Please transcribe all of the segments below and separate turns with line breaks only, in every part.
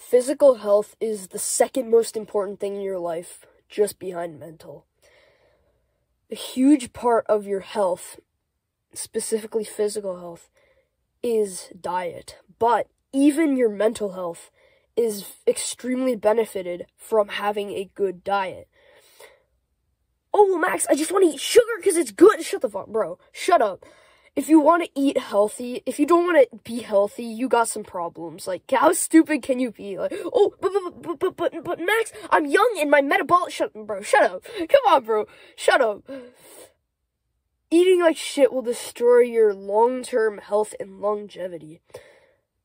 Physical health is the second most important thing in your life, just behind mental. A huge part of your health, specifically physical health, is diet. But even your mental health is extremely benefited from having a good diet. Oh, well, Max, I just want to eat sugar because it's good. Shut the fuck, bro. Shut up. If you want to eat healthy, if you don't want to be healthy, you got some problems. Like, how stupid can you be? Like, oh, but Max, I'm young and my metabolic... Shut up. Come on, bro. Shut up. Eating like shit will destroy your long-term health and longevity.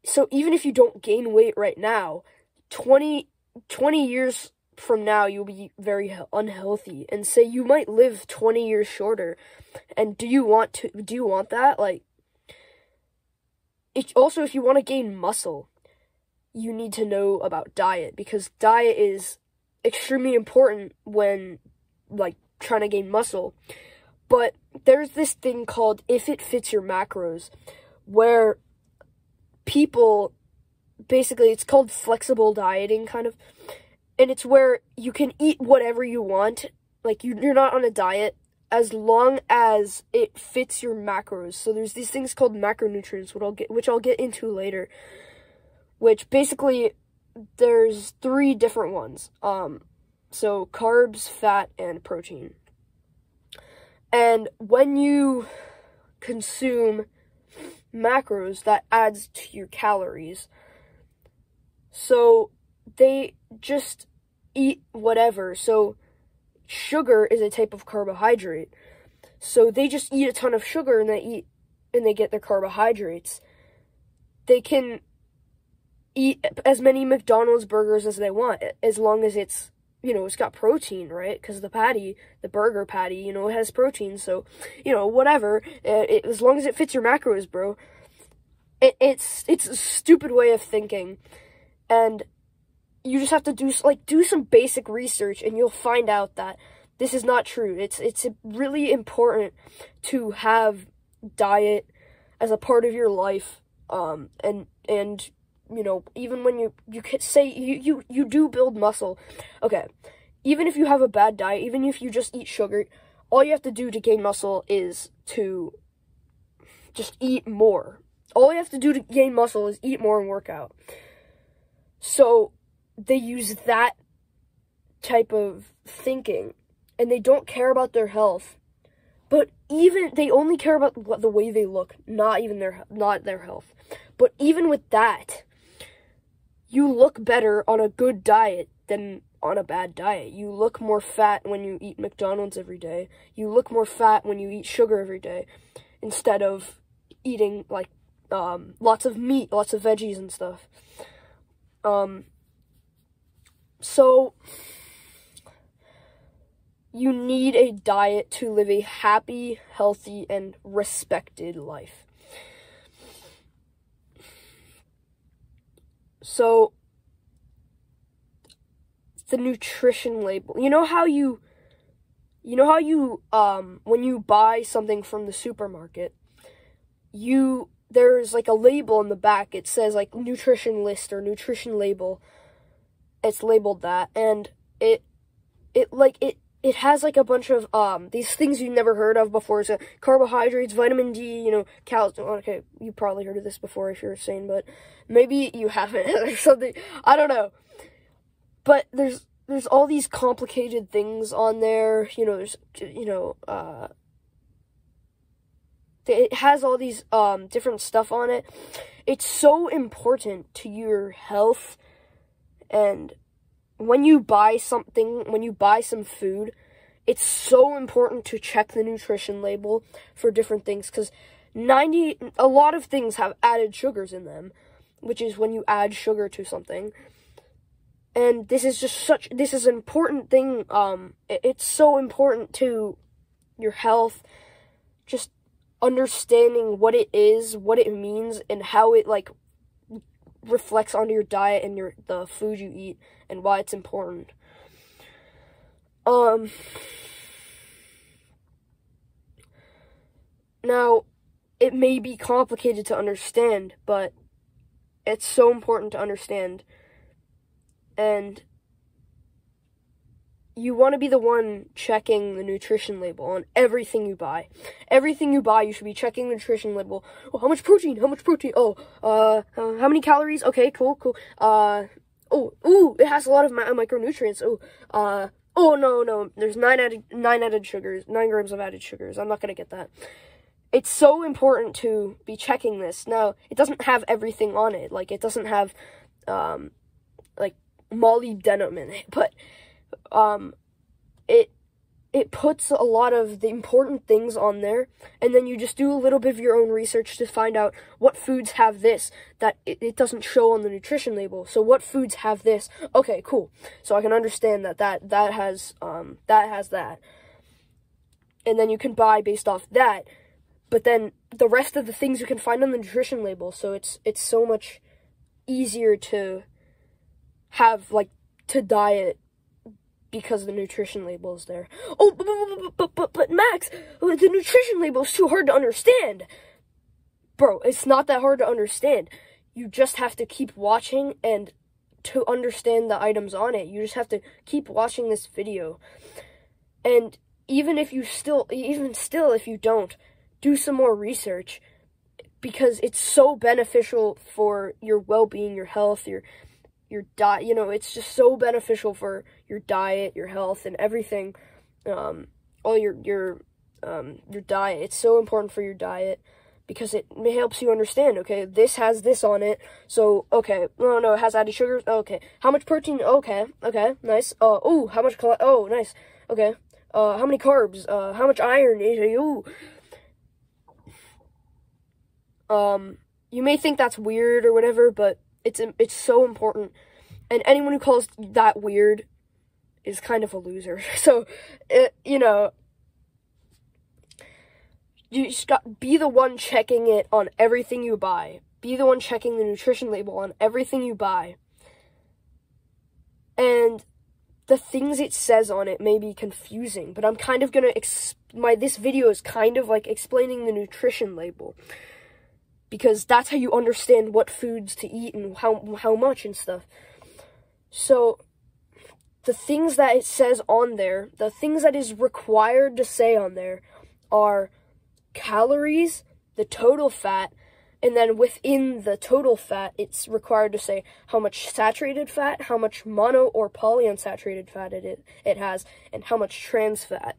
So even if you don't gain weight right now, 20 years from now, you'll be very unhealthy, and say you might live 20 years shorter. And do you want that? Like, also, if you want to gain muscle, you need to know about diet, because diet is extremely important when, like, trying to gain muscle. But there's this thing called if it fits your macros, where people, basically, it's called flexible dieting, kind of. And it's where you can eat whatever you want, like you're not on a diet, as long as it fits your macros. So there's these things called macronutrients, which I'll get into later. Which basically, there's 3 different ones. So carbs, fat, and protein. And when you consume macros, that adds to your calories. So they just eat whatever. So sugar is a type of carbohydrate. So they just eat a ton of sugar and they get their carbohydrates. They can eat as many McDonald's burgers as they want, as long as it's, it's got protein, right? Because the burger patty, it has protein. So, whatever. As long as it fits your macros, bro. It's a stupid way of thinking. And you just have to do some basic research, and you'll find out that this is not true. It's really important to have diet as a part of your life, and even when you could say you do build muscle. Okay, even if you have a bad diet, even if you just eat sugar, all you have to do to gain muscle is to just eat more. All you have to do to gain muscle is eat more and work out. So they use that type of thinking, and they don't care about their health. But they only care about the way they look, not their health. But even with that, you look better on a good diet than on a bad diet. You look more fat when you eat McDonald's every day. You look more fat when you eat sugar every day, instead of eating lots of meat, lots of veggies and stuff. So, you need a diet to live a happy, healthy, and respected life. So, the nutrition label. You know how when you buy something from the supermarket, there's like a label in the back. It says like nutrition list or nutrition label. It's labeled that, and it has like a bunch of these things you've never heard of before. So carbohydrates, vitamin D, calcium. Okay, you probably heard of this before if you're sane, but maybe you haven't or something. I don't know. But there's all these complicated things on there. It has all these different stuff on it. It's so important to your health. And when you buy some food, it's so important to check the nutrition label for different things, because a lot of things have added sugars in them, which is when you add sugar to something. And this is an important thing. It's so important to your health, just understanding what it is, what it means, and how it reflects onto your diet and the food you eat, and why it's important. Now, it may be complicated to understand, but it's so important to understand. and you want to be the one checking the nutrition label on everything you buy. Everything you buy, you should be checking the nutrition label. Oh, how much protein? How much protein? Oh, how many calories? Okay, cool. It has a lot of micronutrients. No, there's 9 grams of added sugars. I'm not gonna get that. It's so important to be checking this. Now, it doesn't have everything on it. Like, it doesn't have, like, molybdenum in it, but, it puts a lot of the important things on there, and then you just do a little bit of your own research to find out what foods have this that it doesn't show on the nutrition label. So what foods have this? Okay, cool. So I can understand that has that. And then you can buy based off that. But then the rest of the things you can find on the nutrition label. So it's so much easier to have, like, to diet because the nutrition label is there. Oh, but Max, the nutrition label is too hard to understand. Bro, it's not that hard to understand. You just have to keep watching, and to understand the items on it, you just have to keep watching this video. And even if you if you don't, do some more research, because it's so beneficial for your well-being, your health, your diet. You know, it's just so beneficial for your diet, your health, and everything. All your diet. It's so important for your diet because it helps you understand. Okay, this has this on it, so okay. No, it has added sugars. Okay, how much protein? Okay, nice. How much? Oh, nice. Okay. How many carbs? How much iron? Ooh. You may think that's weird or whatever, but it's so important, and anyone who calls that weird is kind of a loser. So, you just be the one checking it on everything you buy. Be the one checking the nutrition label on everything you buy. And the things it says on it may be confusing, but I'm kind of gonna this video is kind of like explaining the nutrition label, because that's how you understand what foods to eat and how much and stuff. So, the things that it says on there, the things that is required to say on there are calories, the total fat, and then within the total fat, it's required to say how much saturated fat, how much mono or polyunsaturated fat it has, and how much trans fat.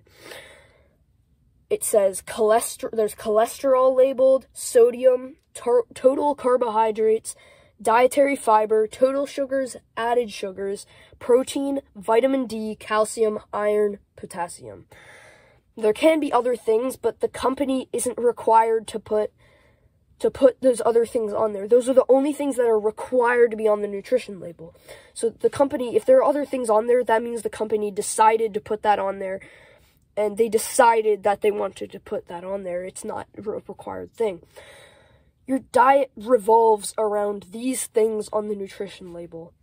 It says there's cholesterol labeled, sodium, total carbohydrates, dietary fiber, total sugars, added sugars, protein, vitamin D, calcium, iron, potassium. There can be other things, but the company isn't required to put those other things on there. Those are the only things that are required to be on the nutrition label. So the company, if there are other things on there, that means the company decided to put that on there, and they decided that they wanted to put that on there. It's not a required thing. Your diet revolves around these things on the nutrition label.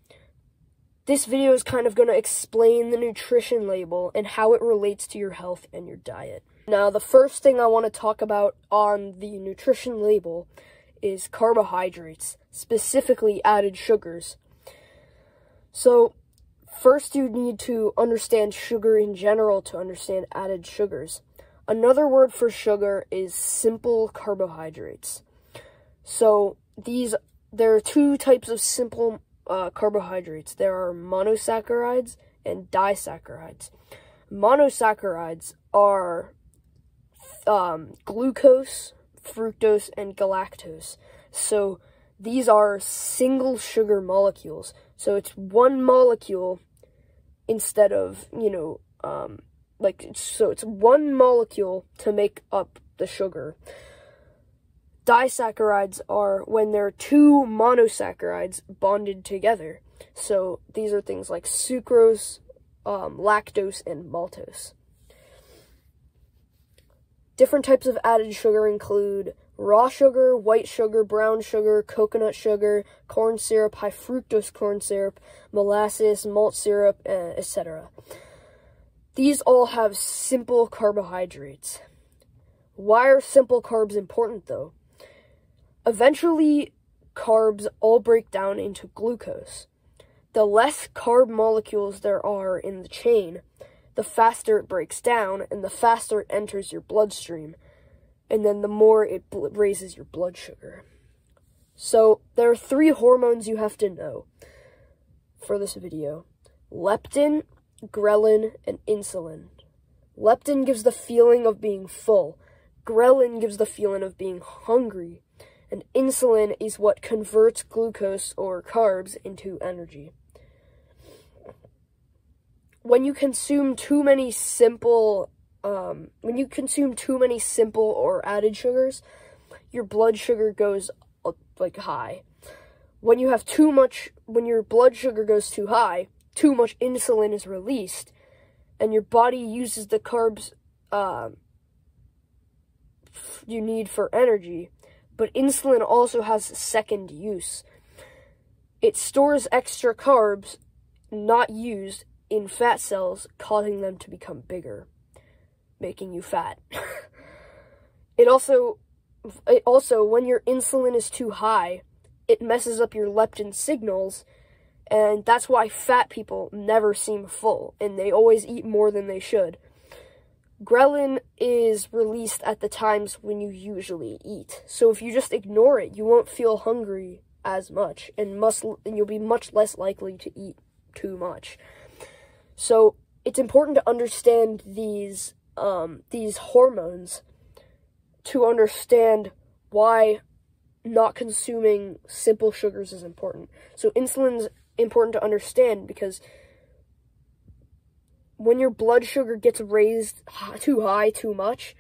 This video is kind of going to explain the nutrition label and how it relates to your health and your diet. Now, the first thing I want to talk about on the nutrition label is carbohydrates, specifically added sugars. So, first you need to understand sugar in general to understand added sugars. Another word for sugar is simple carbohydrates. So, there are two types of simple carbohydrates. There are monosaccharides and disaccharides. Monosaccharides are glucose, fructose, and galactose. So these are single sugar molecules. So it's one molecule instead of, so it's one molecule to make up the sugar. Disaccharides are when there are two monosaccharides bonded together. So these are things like sucrose, lactose, and maltose. Different types of added sugar include raw sugar, white sugar, brown sugar, coconut sugar, corn syrup, high fructose corn syrup, molasses, malt syrup, etc. These all have simple carbohydrates. Why are simple carbs important, though? Eventually, carbs all break down into glucose. the less carb molecules there are in the chain, the faster it breaks down, and the faster it enters your bloodstream, and then the more it raises your blood sugar. So, there are 3 hormones you have to know for this video: leptin, ghrelin, and insulin. Leptin gives the feeling of being full, ghrelin gives the feeling of being hungry, and insulin is what converts glucose or carbs into energy. When you consume too many simple or added sugars, your blood sugar goes like high. When your blood sugar goes too high, too much insulin is released, and your body uses the carbs you need for energy. But insulin also has a second use. It stores extra carbs not used in fat cells, causing them to become bigger, making you fat. It also, when your insulin is too high, it messes up your leptin signals, and that's why fat people never seem full, and they always eat more than they should. Ghrelin is released at the times when you usually eat, so if you just ignore it, you won't feel hungry as much, and you'll be much less likely to eat too much. So it's important to understand these hormones to understand why not consuming simple sugars is important. So insulin's important to understand because when your blood sugar gets raised too high too much,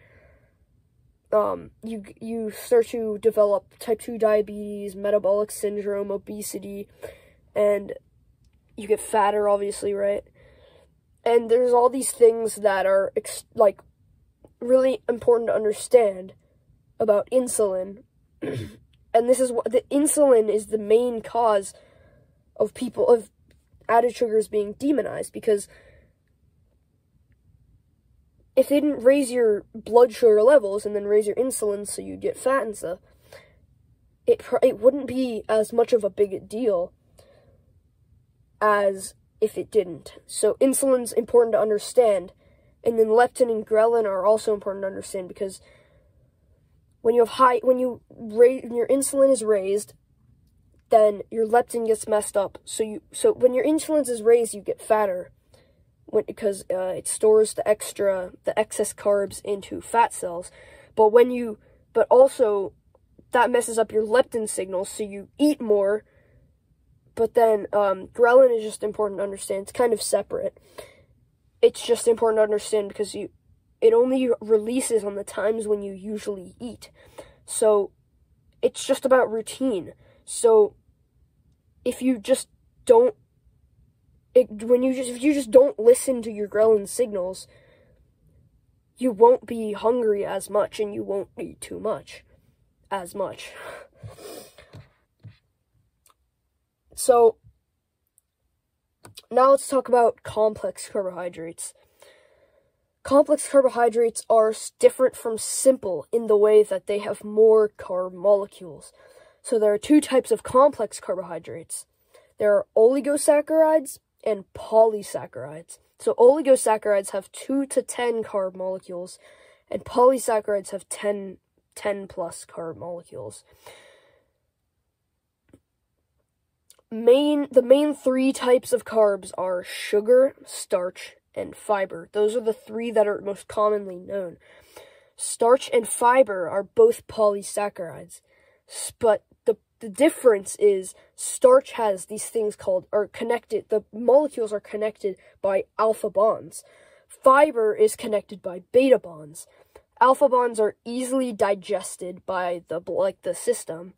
you start to develop type 2 diabetes, metabolic syndrome, obesity, and you get fatter, obviously, right? And there's all these things that are really important to understand about insulin. And this is what the insulin is the main cause of added sugars being demonized, because if they didn't raise your blood sugar levels and then raise your insulin so you get fat and stuff, it wouldn't be as much of a big deal as if it didn't. So insulin's important to understand, and then leptin and ghrelin are also important to understand, because when your insulin is raised, then your leptin gets messed up. So when your insulin is raised, you get fatter, because it stores the excess carbs into fat cells. But also that messes up your leptin signals, so you eat more. But then ghrelin is just important to understand. It's kind of separate. It's just important to understand because it only releases on the times when you usually eat. So it's just about routine. So if you just don't listen to your ghrelin signals, you won't be hungry as much, and you won't eat as much. So now let's talk about complex carbohydrates. Complex carbohydrates are different from simple in the way that they have more carb molecules. So there are 2 types of complex carbohydrates. There are oligosaccharides and polysaccharides. So oligosaccharides have 2 to 10 carb molecules, and polysaccharides have 10 plus carb molecules. The main 3 types of carbs are sugar, starch, and fiber. Those are the 3 that are most commonly known. Starch and fiber are both polysaccharides, but the difference is starch has these things the molecules are connected by alpha bonds. Fiber is connected by beta bonds. Alpha bonds are easily digested by the system.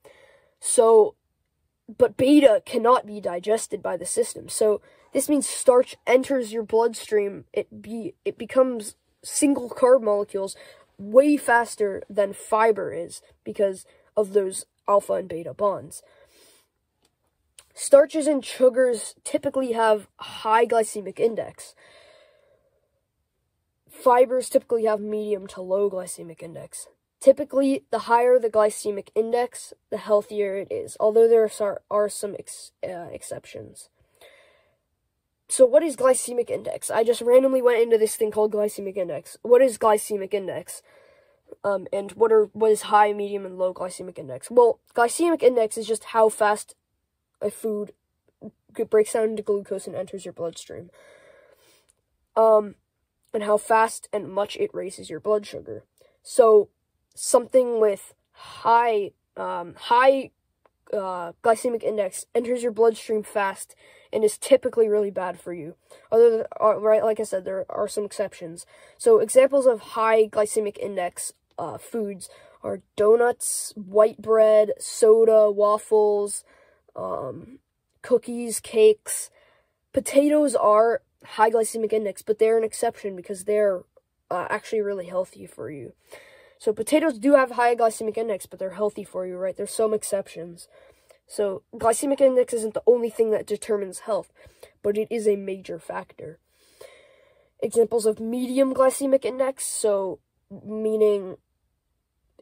But beta cannot be digested by the system. So this means starch enters your bloodstream. It becomes single carb molecules way faster than fiber is because of those alpha and beta bonds. Starches and sugars typically have high glycemic index. Fibers typically have medium to low glycemic index. Typically, the higher the glycemic index, the healthier it is, although there are some exceptions. So what is glycemic index? I just randomly went into this thing called glycemic index. What is glycemic index? And what is high, medium, and low glycemic index? Well, glycemic index is just how fast a food breaks down into glucose and enters your bloodstream. And how fast and much it raises your blood sugar. So something with high glycemic index enters your bloodstream fast and is typically really bad for you. Right, like I said, there are some exceptions. So examples of high glycemic index foods are donuts, white bread, soda, waffles, cookies, cakes. Potatoes are high glycemic index, but they're an exception because they're actually really healthy for you. So potatoes do have high glycemic index, but they're healthy for you, right? There's some exceptions. So glycemic index isn't the only thing that determines health, but it is a major factor. Examples of medium glycemic index, so meaning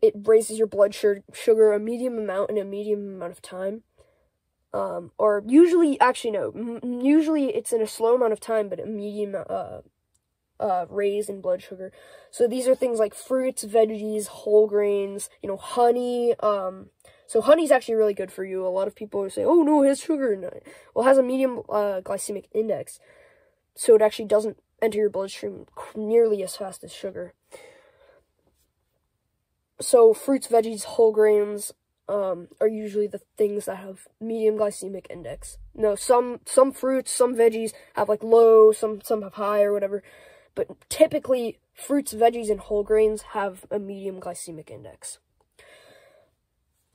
it raises your blood sugar a medium amount in a medium amount of time. Or usually, actually no, usually it's in a slow amount of time, but a medium raise in blood sugar. So these are things like fruits, veggies, whole grains, honey. So honey's actually really good for you. A lot of people say, oh no, it has sugar in it. Well, it has a medium glycemic index, so it actually doesn't enter your bloodstream nearly as fast as sugar. So fruits, veggies, whole grains are usually the things that have medium glycemic index. No, some fruits, some veggies have like low, some have high or whatever. But typically, fruits, veggies, and whole grains have a medium glycemic index.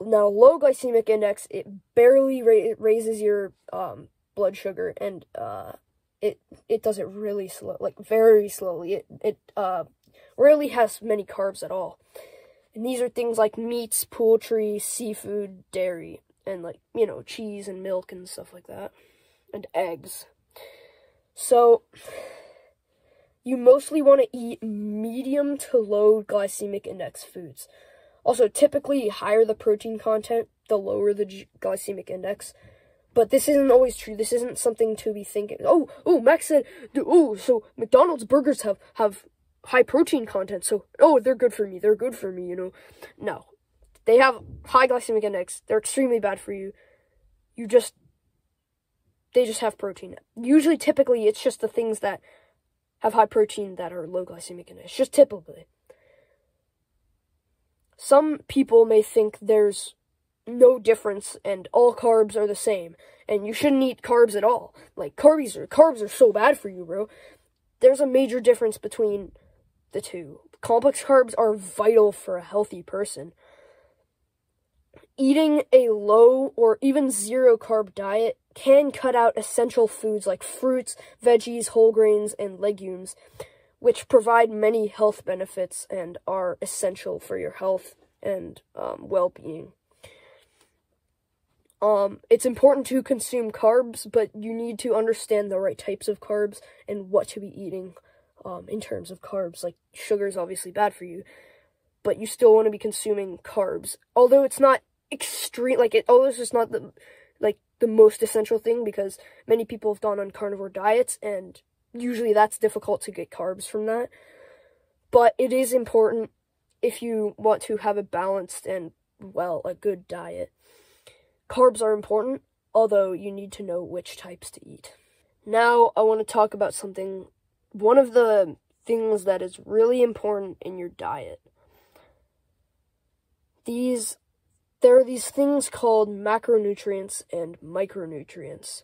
Now, low glycemic index, it barely raises your blood sugar, and it does it really slow, like very slowly. It rarely has many carbs at all. And these are things like meats, poultry, seafood, dairy, and like, cheese and milk and stuff like that, and eggs. So you mostly want to eat medium to low glycemic index foods. Also, typically, higher the protein content, the lower the glycemic index. But this isn't always true. This isn't something to be thinking, oh, Max said, so McDonald's burgers have high protein content, so, they're good for me, No. They have high glycemic index. They're extremely bad for you. They just have protein. Usually, typically, it's just the things that have high protein that are low glycemic index. Just typically. Some people may think there's no difference and all carbs are the same, and you shouldn't eat carbs at all. Like, carbs are so bad for you, bro. There's a major difference between the two. Complex carbs are vital for a healthy person. Eating a low or even zero carb diet can cut out essential foods like fruits, veggies, whole grains, and legumes, which provide many health benefits and are essential for your health and well-being. It's important to consume carbs, but you need to understand the right types of carbs and what to be eating in terms of carbs. Like, sugar is obviously bad for you, but you still want to be consuming carbs. Although it's not extreme, although it's just not the most essential thing, because many people have gone on carnivore diets, and usually that's difficult to get carbs from that. But it is important if you want to have a balanced and, a good diet. Carbs are important, although you need to know which types to eat. Now, I want to talk about one of the things that is really important in your diet. There are these things called macronutrients and micronutrients.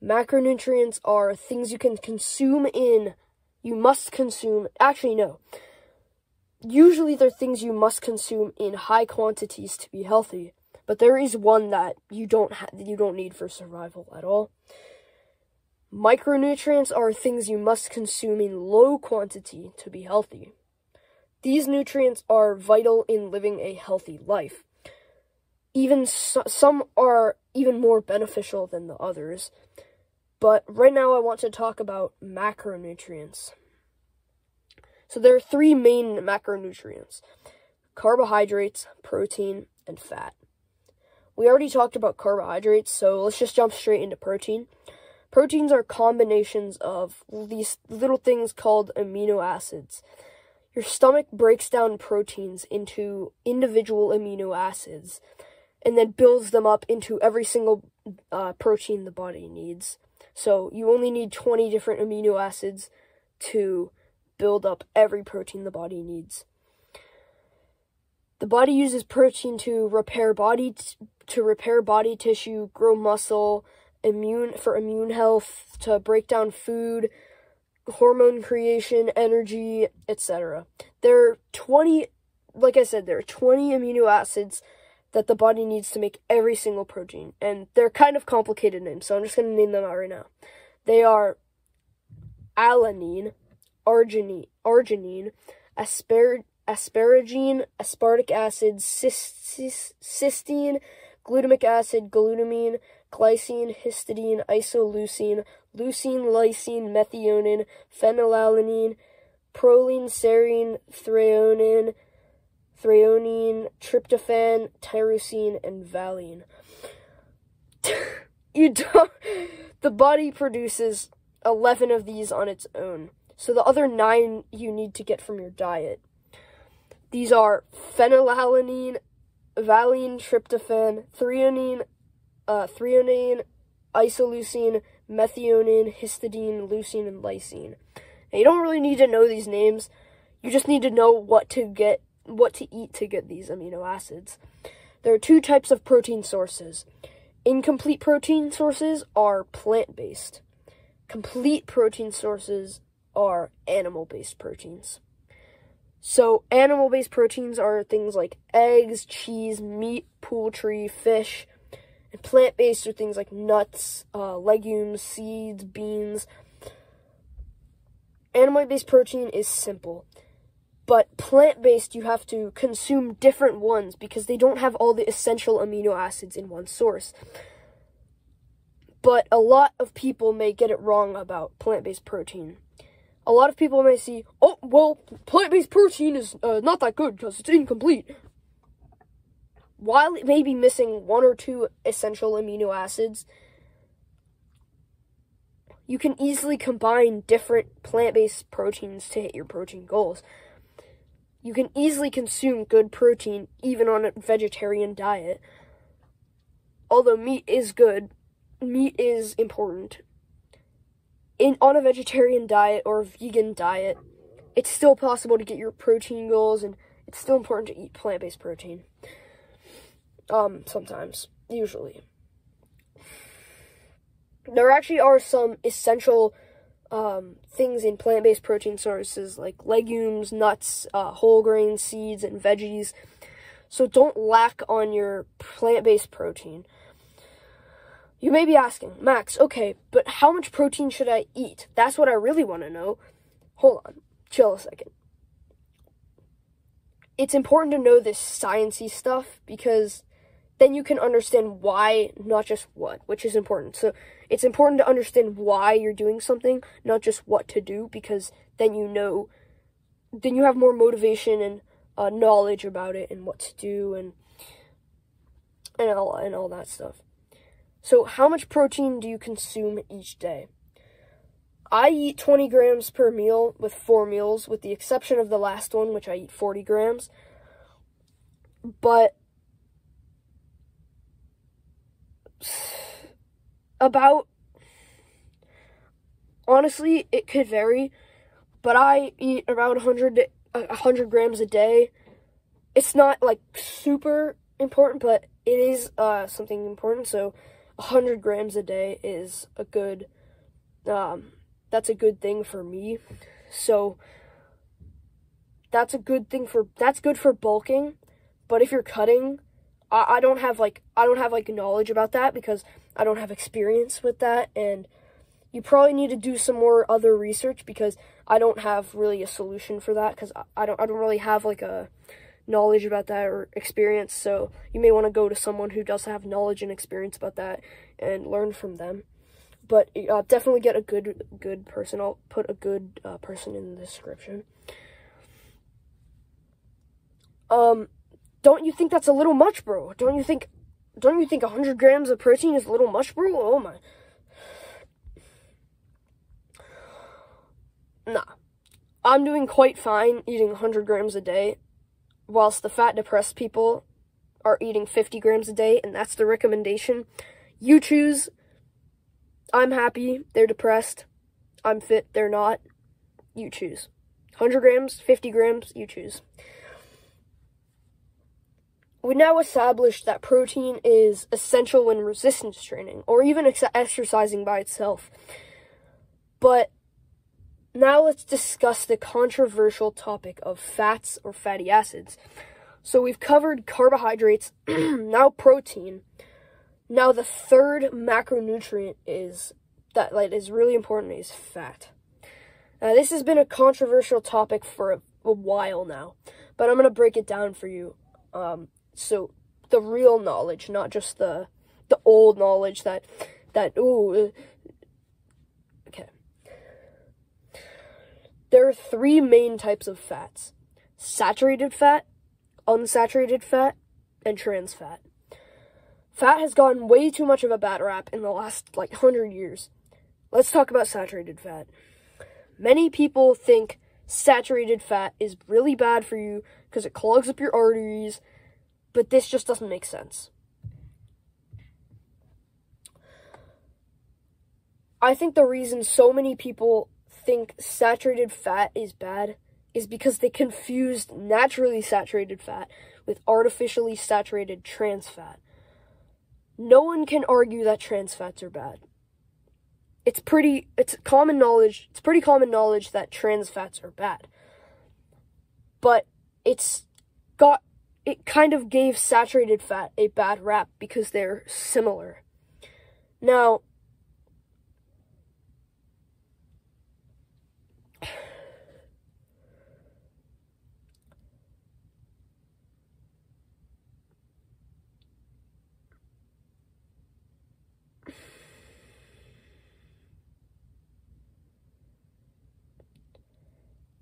Macronutrients are things you must consume. Actually, no. Usually they're things you must consume in high quantities to be healthy, but there is one that you don't need for survival at all. Micronutrients are things you must consume in low quantity to be healthy. These nutrients are vital in living a healthy life. Some are even more beneficial than the others. But right now I want to talk about macronutrients. So there are 3 main macronutrients: carbohydrates, protein, and fat. We already talked about carbohydrates, so let's just jump straight into protein. Proteins are combinations of these little things called amino acids. Your stomach breaks down proteins into individual amino acids and then builds them up into every single protein the body needs. So you only need 20 different amino acids to build up every protein the body needs. The body uses protein to repair body tissue, grow muscle, for immune health, to break down food, hormone creation, energy, etc. There are 20 amino acids that the body needs to make every single protein, and they're kind of complicated names, so I'm just going to name them out right now. They are alanine, arginine, asparagine, aspartic acid, cysteine, glutamic acid, glutamine, glycine, histidine, isoleucine, leucine, lysine, methionine, phenylalanine, proline, serine, threonine, tryptophan, tyrosine, and valine. The body produces 11 of these on its own, so the other 9 you need to get from your diet. These are phenylalanine, valine, tryptophan, threonine, isoleucine, methionine, histidine, leucine, and lysine. Now, you don't really need to know these names. You just need to know what to eat to get these amino acids. There are 2 types of protein sources. Incomplete protein sources are plant-based. Complete protein sources are animal-based proteins. So animal-based proteins are things like eggs, cheese, meat, poultry, fish. And plant-based are things like nuts, legumes, seeds, beans. Animal-based protein is simple. But plant-based, you have to consume different ones because they don't have all the essential amino acids in one source. But a lot of people may get it wrong about plant-based protein. A lot of people may see, oh, well, plant-based protein is not that good because it's incomplete. While it may be missing 1 or 2 essential amino acids, you can easily combine different plant-based proteins to hit your protein goals. You can easily consume good protein even on a vegetarian diet. Although meat is good, meat is important. On a vegetarian diet or a vegan diet, it's still possible to get your protein goals, and it's still important to eat plant-based protein. Sometimes. Usually. There actually are some essential things in plant-based protein sources like legumes, nuts, whole grains, seeds, and veggies. So don't lack on your plant-based protein. You may be asking, Max, okay, but how much protein should I eat? That's what I really want to know. Hold on, chill a second. It's important to know this sciencey stuff because then you can understand why, not just what, which is important. So it's important to understand why you're doing something, not just what to do, because then you have more motivation and knowledge about it and what to do and all that stuff. So how much protein do you consume each day? I eat 20 grams per meal with 4 meals, with the exception of the last one, which I eat 40 grams. But honestly, it could vary, but I eat around 100 grams a day. It's not, like, super important, but it is something important, so 100 grams a day is a good, that's a good thing for me. So that's good for bulking, but if you're cutting, I don't have knowledge about that because I don't have experience with that, and you probably need to do some more other research because I don't have really a solution for that because I don't really have like a knowledge about that or experience. So you may want to go to someone who does have knowledge and experience about that and learn from them. But definitely get a good person. I'll put a good person in the description. Don't you think that's a little much, bro? Don't you think 100 grams of protein is a little much, bro? Oh my. Nah. I'm doing quite fine eating 100 grams a day, whilst the fat depressed people are eating 50 grams a day, and that's the recommendation. You choose. I'm happy, they're depressed. I'm fit, they're not. You choose. 100 grams, 50 grams, you choose. We now established that protein is essential in resistance training, or even exercising by itself. But now let's discuss the controversial topic of fats or fatty acids. So we've covered carbohydrates, now protein. Now the third macronutrient is really important is fat. This has been a controversial topic for a while now, but I'm going to break it down for you. So the real knowledge, not just the old knowledge that okay. There are three main types of fats: saturated fat, unsaturated fat, and trans fat. Fat has gotten way too much of a bad rap in the last 100 years. Let's talk about saturated fat. Many people think saturated fat is really bad for you because it clogs up your arteries, but this just doesn't make sense. I think the reason so many people think saturated fat is bad is because they confused naturally saturated fat with artificially saturated trans fat. No one can argue that trans fats are bad. It's pretty common knowledge that trans fats are bad. But it kind of gave saturated fat a bad rap because they're similar. Now,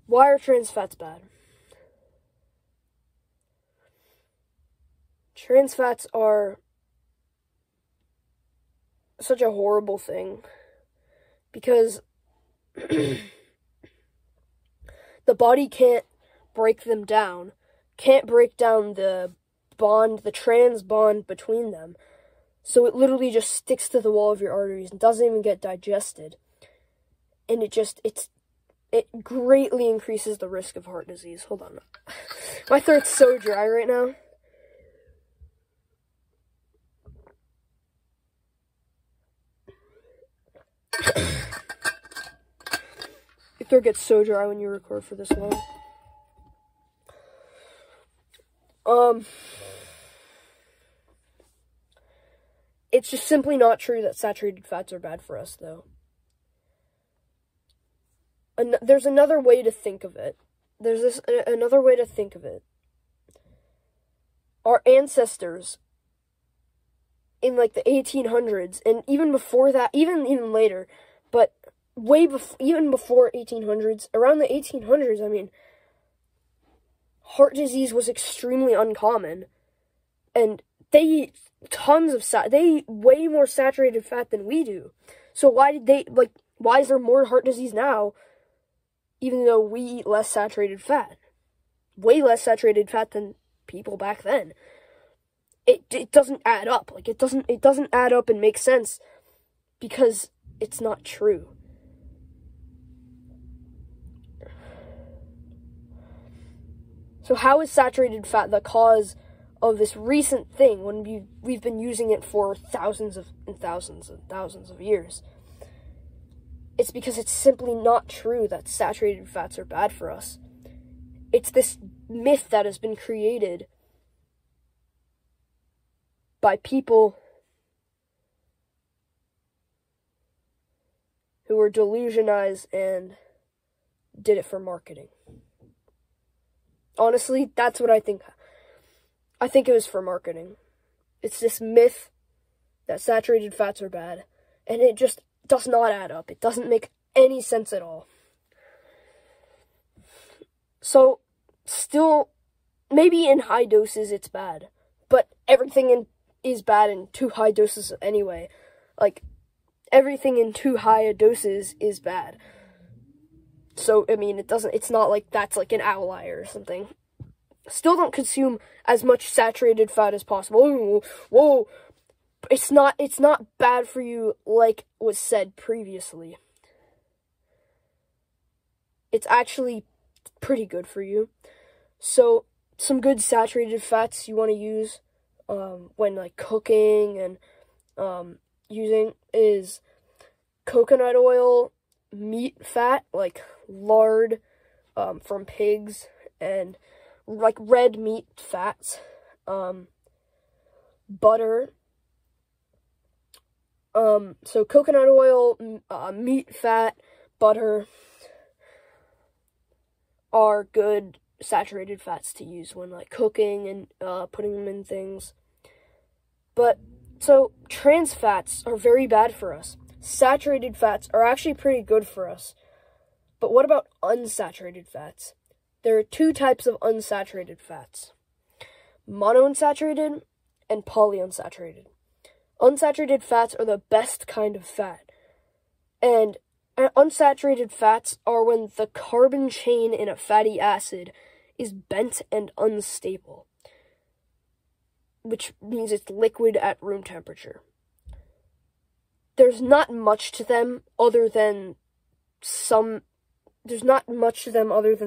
why are trans fats bad? Trans fats are such a horrible thing because the body can't break them down, can't break down the trans bond between them. So it literally just sticks to the wall of your arteries and doesn't even get digested. And it greatly increases the risk of heart disease. Hold on. My throat's so dry right now. Your throat gets so dry when you record for this long. It's just simply not true that saturated fats are bad for us, though. There's another way to think of it. Another way to think of it. Our ancestors in the 1800s, and even before that, even later, but even before 1800s, around the 1800s, I mean, heart disease was extremely uncommon, and they eat they eat way more saturated fat than we do. So why is there more heart disease now, even though we eat less saturated fat? Way less saturated fat than people back then. It doesn't add up. It doesn't add up and make sense because it's not true. So how is saturated fat the cause of this recent thing when we've been using it for thousands and thousands of years? It's because it's simply not true that saturated fats are bad for us. It's this myth that has been created by people who were delusionized and did it for marketing. Honestly, that's what I think. I think it was for marketing. It's this myth that saturated fats are bad, and it just does not add up. It doesn't make any sense at all. So, still, maybe in high doses it's bad, but everything is bad in too high doses anyway. Everything in too high doses is bad. So, I mean, it's not like that's like an outlier or something. Still don't consume as much saturated fat as possible. Ooh, whoa. It's not bad for you like was said previously. It's actually pretty good for you. So, some good saturated fats you want to use when like cooking and using is coconut oil, meat fat like lard from pigs, and like red meat fats, butter. So coconut oil, meat fat, butter are good saturated fats to use when like cooking and putting them in things. But so trans fats are very bad for us. Saturated fats are actually pretty good for us. But what about unsaturated fats? There are two types of unsaturated fats: monounsaturated and polyunsaturated. Unsaturated fats are the best kind of fat. And unsaturated fats are when the carbon chain in a fatty acid is bent and unstable, which means it's liquid at room temperature. There's not much to them other than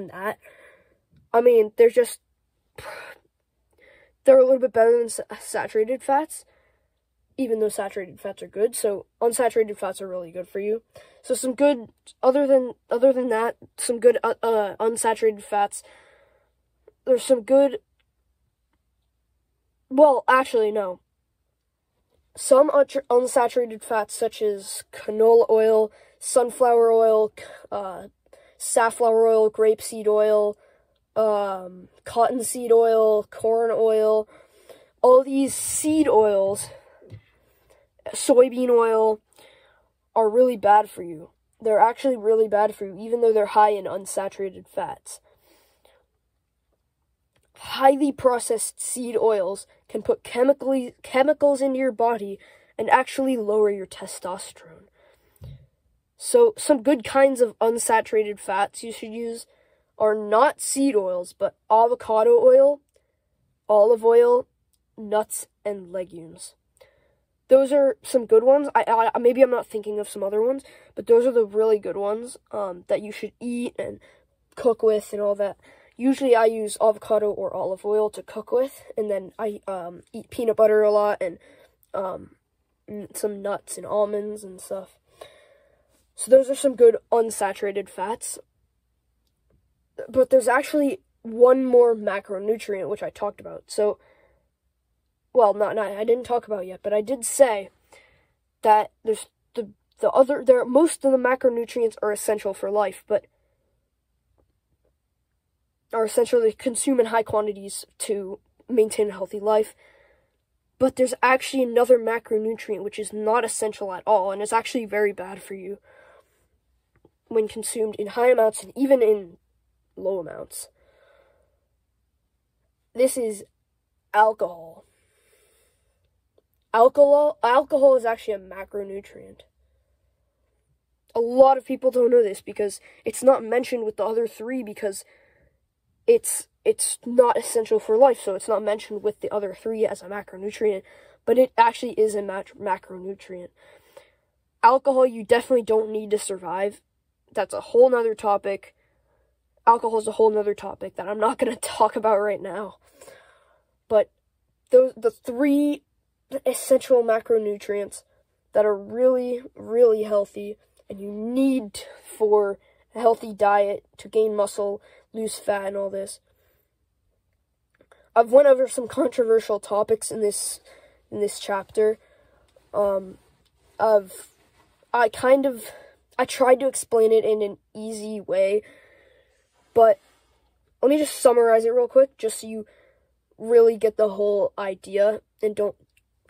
that. I mean, they're a little bit better than saturated fats, even though saturated fats are good. So unsaturated fats are really good for you. So some good, other than that, some good unsaturated fats. There's some good, well, actually, no. Some unsaturated fats, such as canola oil, sunflower oil, safflower oil, grapeseed oil, cottonseed oil, corn oil, all these seed oils, soybean oil, are really bad for you. They're actually really bad for you, even though they're high in unsaturated fats. Highly processed seed oils can put chemicals into your body and actually lower your testosterone. So some good kinds of unsaturated fats you should use are not seed oils, but avocado oil, olive oil, nuts, and legumes. Those are some good ones. Maybe I'm not thinking of some other ones, but those are the really good ones that you should eat and cook with and all that. Usually I use avocado or olive oil to cook with, and then I eat peanut butter a lot and some nuts and almonds and stuff. So those are some good unsaturated fats. But there's actually one more macronutrient which I talked about. So, well, I didn't talk about yet, but I did say that there's most of the macronutrients are essential for life, but are essentially consumed in high quantities to maintain a healthy life. But there's actually another macronutrient which is not essential at all, and it's actually very bad for you when consumed in high amounts and even in low amounts. This is alcohol. Alcohol is actually a macronutrient. A lot of people don't know this because it's not mentioned with the other three because it's not essential for life, so it's not mentioned with the other three as a macronutrient, but it actually is a macronutrient. Alcohol you definitely don't need to survive. That's a whole nother topic. Alcohol is a whole nother topic that I'm not going to talk about right now. But the three essential macronutrients that are really, really healthy and you need for a healthy diet to gain muscle, lose fat, and all this. I've went over some controversial topics in this chapter. I tried to explain it in an easy way, but let me just summarize it real quick, just so you really get the whole idea, and don't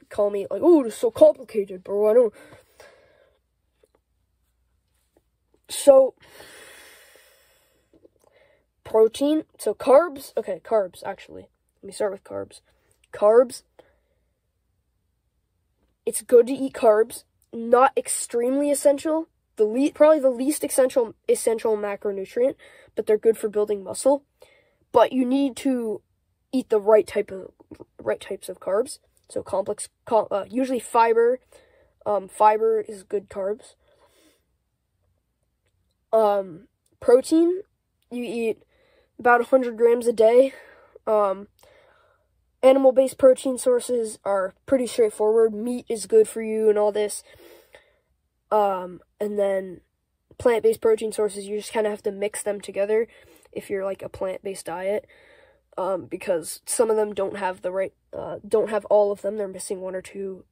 call me like, oh, it's so complicated, bro, I don't. So, protein, so carbs, actually. Let me start with carbs. Carbs, it's good to eat carbs, not extremely essential, probably the least essential macronutrient, but they're good for building muscle. But you need to eat the right types of carbs. So usually fiber. Fiber is good carbs. Protein, you eat about 100 grams a day. Animal-based protein sources are pretty straightforward. Meat is good for you and all this. And then plant-based protein sources, you just kind of have to mix them together if you're like a plant-based diet. Because some of them don't have don't have all of them. They're missing one or two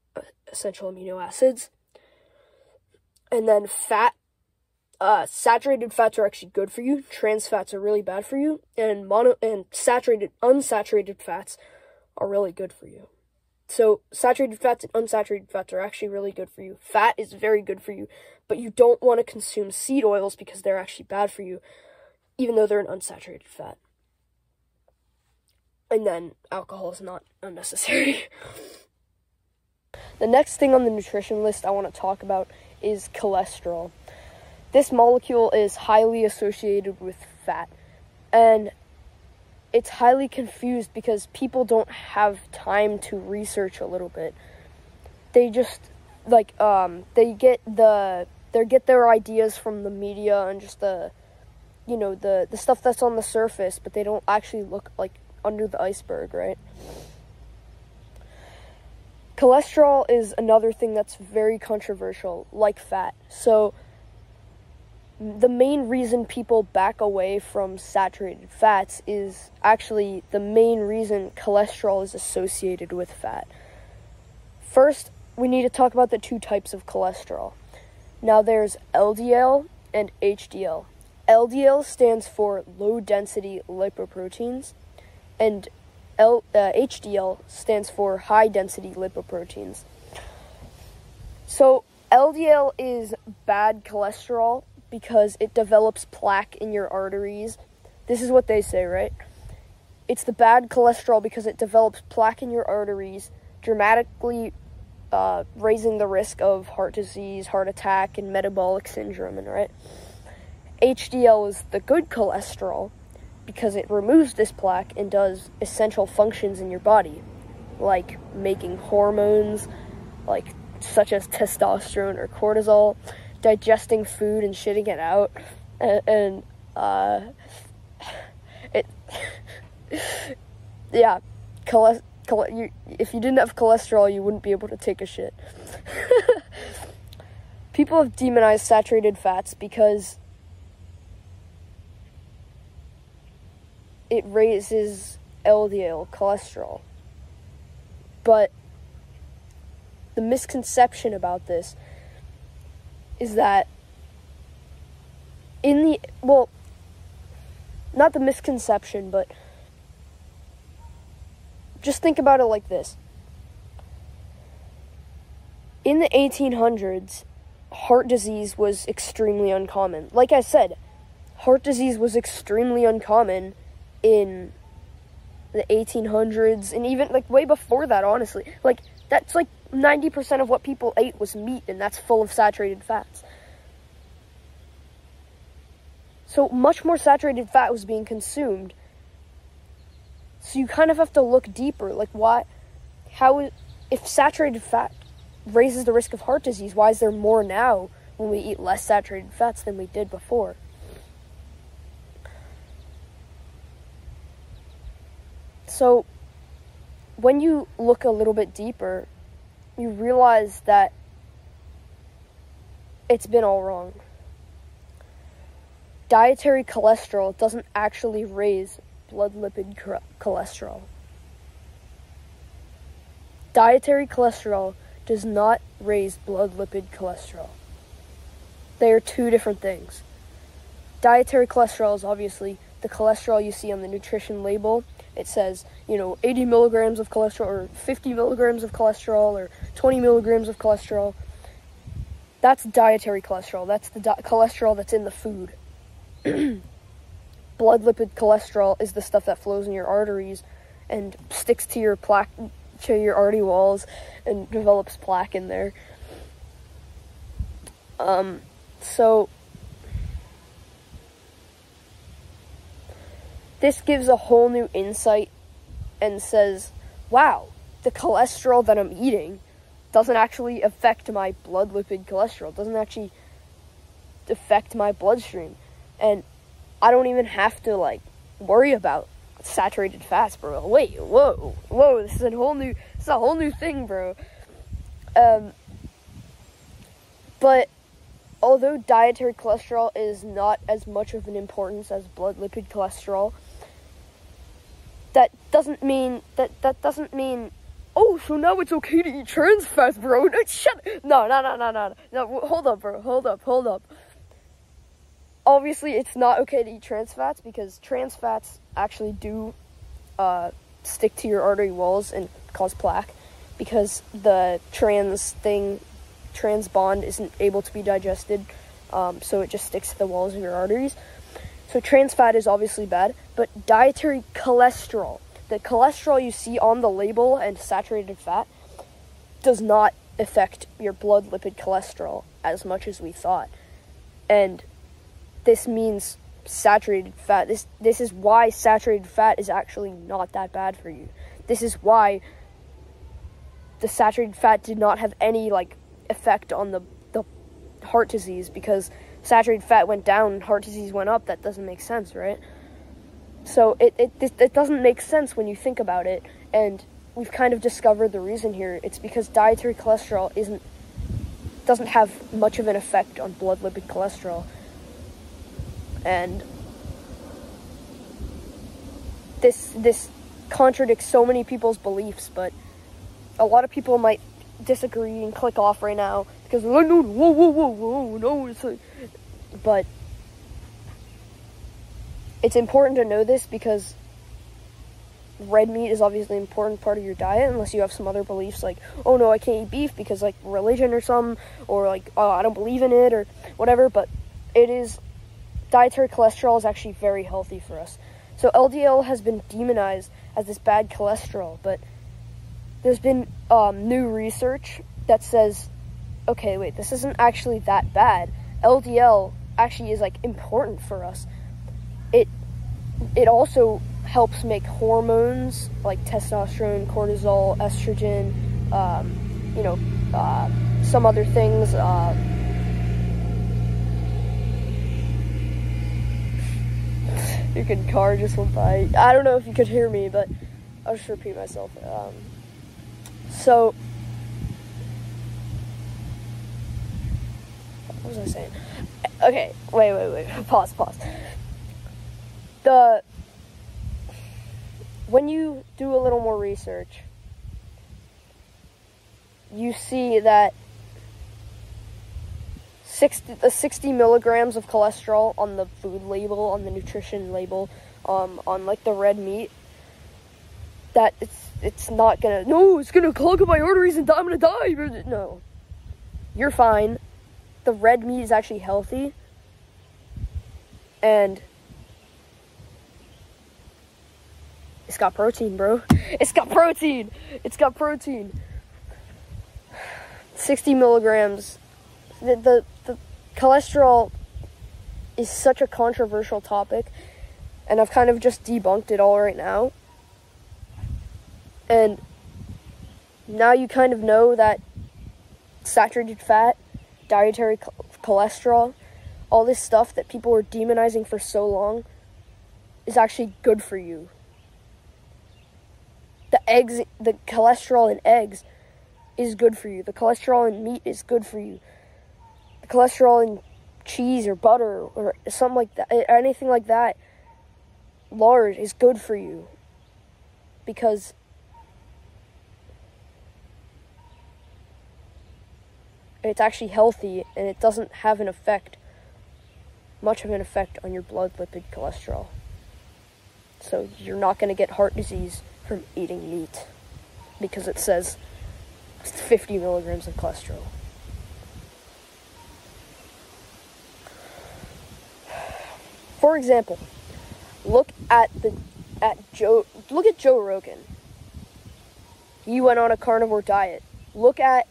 essential amino acids. And then fat. Saturated fats are actually good for you. Trans fats are really bad for you. And unsaturated fats are really good for you. So saturated fats and unsaturated fats are actually really good for you. Fat is very good for you, but you don't want to consume seed oils because they're actually bad for you, even though they're an unsaturated fat. And then alcohol is not unnecessary. The next thing on the nutrition list I want to talk about is cholesterol. This molecule is highly associated with fat, and it's highly confused because people don't have time to research a little bit. They just they get their ideas from the media and just the stuff that's on the surface, but they don't actually look like under the iceberg, right? Cholesterol is another thing that's very controversial, like fat. So the main reason people back away from saturated fats is actually the main reason cholesterol is associated with fat. First, we need to talk about the two types of cholesterol. Now, there's LDL and HDL. LDL stands for low-density lipoproteins, and HDL stands for high-density lipoproteins. So, LDL is bad cholesterol because it develops plaque in your arteries. This is what they say, right? It's the bad cholesterol because it develops plaque in your arteries, dramatically raising the risk of heart disease, heart attack, and metabolic syndrome, right? HDL is the good cholesterol because it removes this plaque and does essential functions in your body, like making hormones, such as testosterone or cortisol, digesting food and shitting it out, and if you didn't have cholesterol, you wouldn't be able to take a shit. People have demonized saturated fats because it raises LDL cholesterol. But the misconception about this is that not the misconception, but just think about it like this. In the 1800s, heart disease was extremely uncommon. Like I said, heart disease was extremely uncommon in the 1800s, and even way before that, honestly. That's 90% of what people ate was meat, and that's full of saturated fats. So much more saturated fat was being consumed. So you kind of have to look deeper, if saturated fat raises the risk of heart disease, why is there more now when we eat less saturated fats than we did before? So when you look a little bit deeper, you realize that it's been all wrong. Dietary cholesterol doesn't actually raise blood lipid cholesterol. Dietary cholesterol does not raise blood lipid cholesterol. They are two different things. Dietary cholesterol is obviously the cholesterol you see on the nutrition label. It says, 80 milligrams of cholesterol, or 50 milligrams of cholesterol, or 20 milligrams of cholesterol. That's dietary cholesterol. That's the cholesterol that's in the food. Blood lipid cholesterol is the stuff that flows in your arteries and sticks to your artery walls and develops plaque in there. So this gives a whole new insight and says, wow, the cholesterol that I'm eating doesn't actually affect my blood lipid cholesterol, doesn't actually affect my bloodstream. And I don't even have to, like, worry about saturated fats, bro. Wait, whoa, this is a whole new thing, bro. But although dietary cholesterol is not as much of an importance as blood lipid cholesterol, that doesn't mean, oh, so now it's okay to eat trans fats, bro. No, hold up, bro, hold up. Obviously, it's not okay to eat trans fats, because trans fats actually do stick to your artery walls and cause plaque, because the trans bond isn't able to be digested, so it just sticks to the walls of your arteries. So trans fat is obviously bad, but dietary cholesterol, the cholesterol you see on the label and saturated fat, does not affect your blood lipid cholesterol as much as we thought. And this means saturated fat, this is why saturated fat is actually not that bad for you. This is why the saturated fat did not have any, like, effect on the heart disease, because saturated fat went down and heart disease went up. That doesn't make sense, right? So it doesn't make sense when you think about it, and we've kind of discovered the reason here. It's because dietary cholesterol doesn't have much of an effect on blood lipid cholesterol. And this contradicts so many people's beliefs, but a lot of people might disagree and click off right now because they're like, no, whoa, no, it's like, but it's important to know this, because red meat is obviously an important part of your diet, unless you have some other beliefs like, oh no, I can't eat beef because, like, religion or something, or like, oh, I don't believe in it or whatever. But dietary cholesterol is actually very healthy for us. So LDL has been demonized as this bad cholesterol, but there's been new research that says, okay, wait, this isn't actually that bad. LDL actually is, like, important for us. It also helps make hormones like testosterone, cortisol, estrogen, some other things. Your good car just went by. I don't know if you could hear me, but I'll just repeat myself. So, what was I saying? Okay, wait. Pause. When you do a little more research, you see that 60 milligrams of cholesterol on the food label, on the nutrition label, on, like, the red meat, that it's not gonna, no, it's gonna clog up my arteries and I'm gonna die. No, you're fine. The red meat is actually healthy, and it's got protein, bro. It's got protein. 60 milligrams. The cholesterol is such a controversial topic, and I've kind of just debunked it all right now. And now you kind of know that saturated fat, dietary cholesterol, all this stuff that people were demonizing for so long is actually good for you. The cholesterol in eggs is good for you. The cholesterol in meat is good for you. The cholesterol in cheese or butter or something like that, or anything like that, lard, is good for you. Because it's actually healthy, and it doesn't have much of an effect on your blood lipid cholesterol. So you're not going to get heart disease from eating meat, because it says 50 milligrams of cholesterol. For example, look at Joe Rogan. He went on a carnivore diet. Look at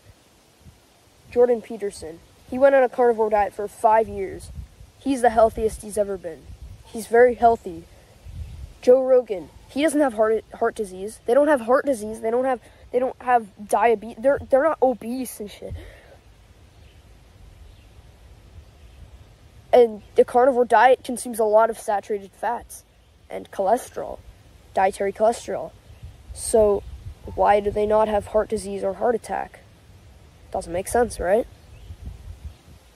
Jordan Peterson. He went on a carnivore diet for 5 years. He's the healthiest he's ever been. He's very healthy. Joe Rogan, he doesn't have heart disease. They don't have heart disease. They don't have diabetes. They're not obese and shit. And the carnivore diet consumes a lot of saturated fats and cholesterol, dietary cholesterol. So why do they not have heart disease or heart attack? Doesn't make sense, right?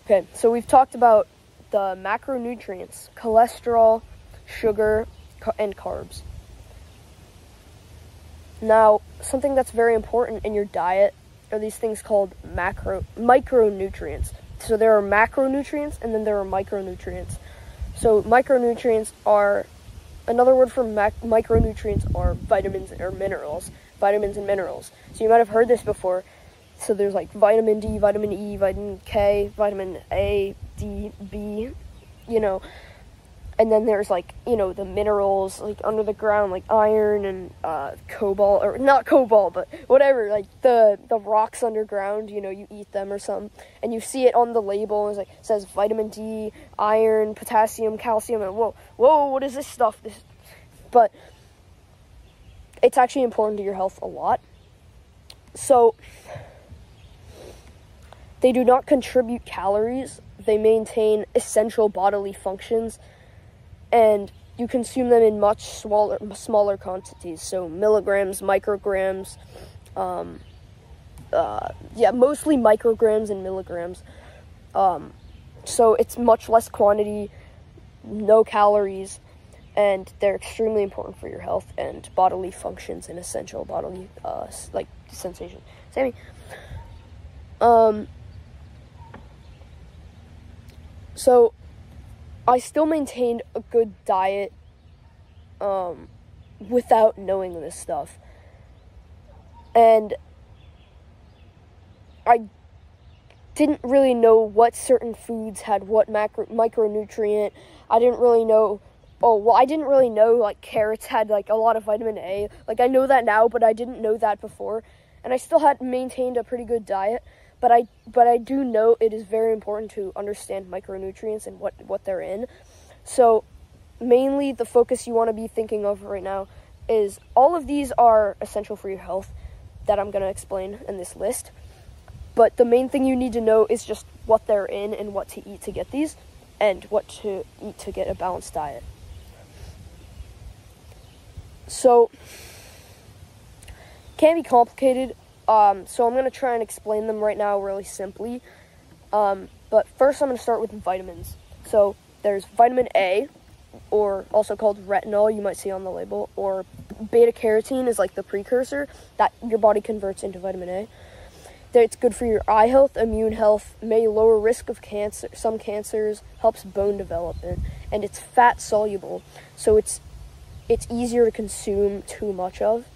Okay, so we've talked about the macronutrients, cholesterol, sugar, and carbs. Now, something that's very important in your diet are these things called micronutrients. So there are macronutrients and then there are micronutrients. So micronutrients are, another word for micronutrients are vitamins or minerals. Vitamins and minerals. So you might have heard this before. So there's like vitamin D, vitamin E, vitamin K, vitamin A, D, B, and then there's like, the minerals like under the ground, like iron and cobalt, or not cobalt, but whatever, like the rocks underground, you eat them or something, and you see it on the label, and it says vitamin D, iron, potassium, calcium, and whoa, what is this stuff? But it's actually important to your health a lot. So they do not contribute calories. They maintain essential bodily functions, and you consume them in much smaller quantities. So milligrams, micrograms, mostly micrograms and milligrams. So it's much less quantity, no calories, and they're extremely important for your health and bodily functions and essential bodily, sensation. Sammy. So I still maintained a good diet without knowing this stuff. And I didn't really know what certain foods had what micronutrient. I didn't really know, I didn't really know, like, carrots had, like, a lot of vitamin A. Like, I know that now, but I didn't know that before. And I still had maintained a pretty good diet. But I do know it is very important to understand micronutrients and what they're in. So mainly the focus you want to be thinking of right now is all of these are essential for your health that I'm going to explain in this list. But the main thing you need to know is just what they're in and what to eat to get these, and what to eat to get a balanced diet. So can be complicated. So I'm going to try and explain them right now really simply. But first I'm going to start with vitamins. So there's vitamin A, or also called retinol, you might see on the label, or beta-carotene is like the precursor that your body converts into vitamin A. It's good for your eye health, immune health, may lower risk of cancer, some cancers, helps bone development, and it's fat soluble, so it's easier to consume too much of.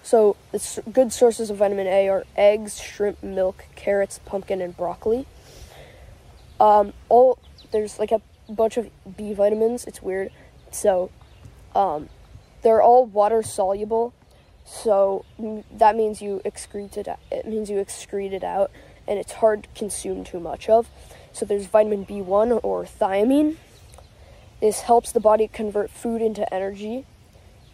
So the good sources of vitamin A are eggs, shrimp, milk, carrots, pumpkin, and broccoli. There's like a bunch of B vitamins. It's weird. So they're all water soluble. So that means you excrete it. It means you excrete it out, and it's hard to consume too much of. So there's vitamin B1 or thiamine. This helps the body convert food into energy,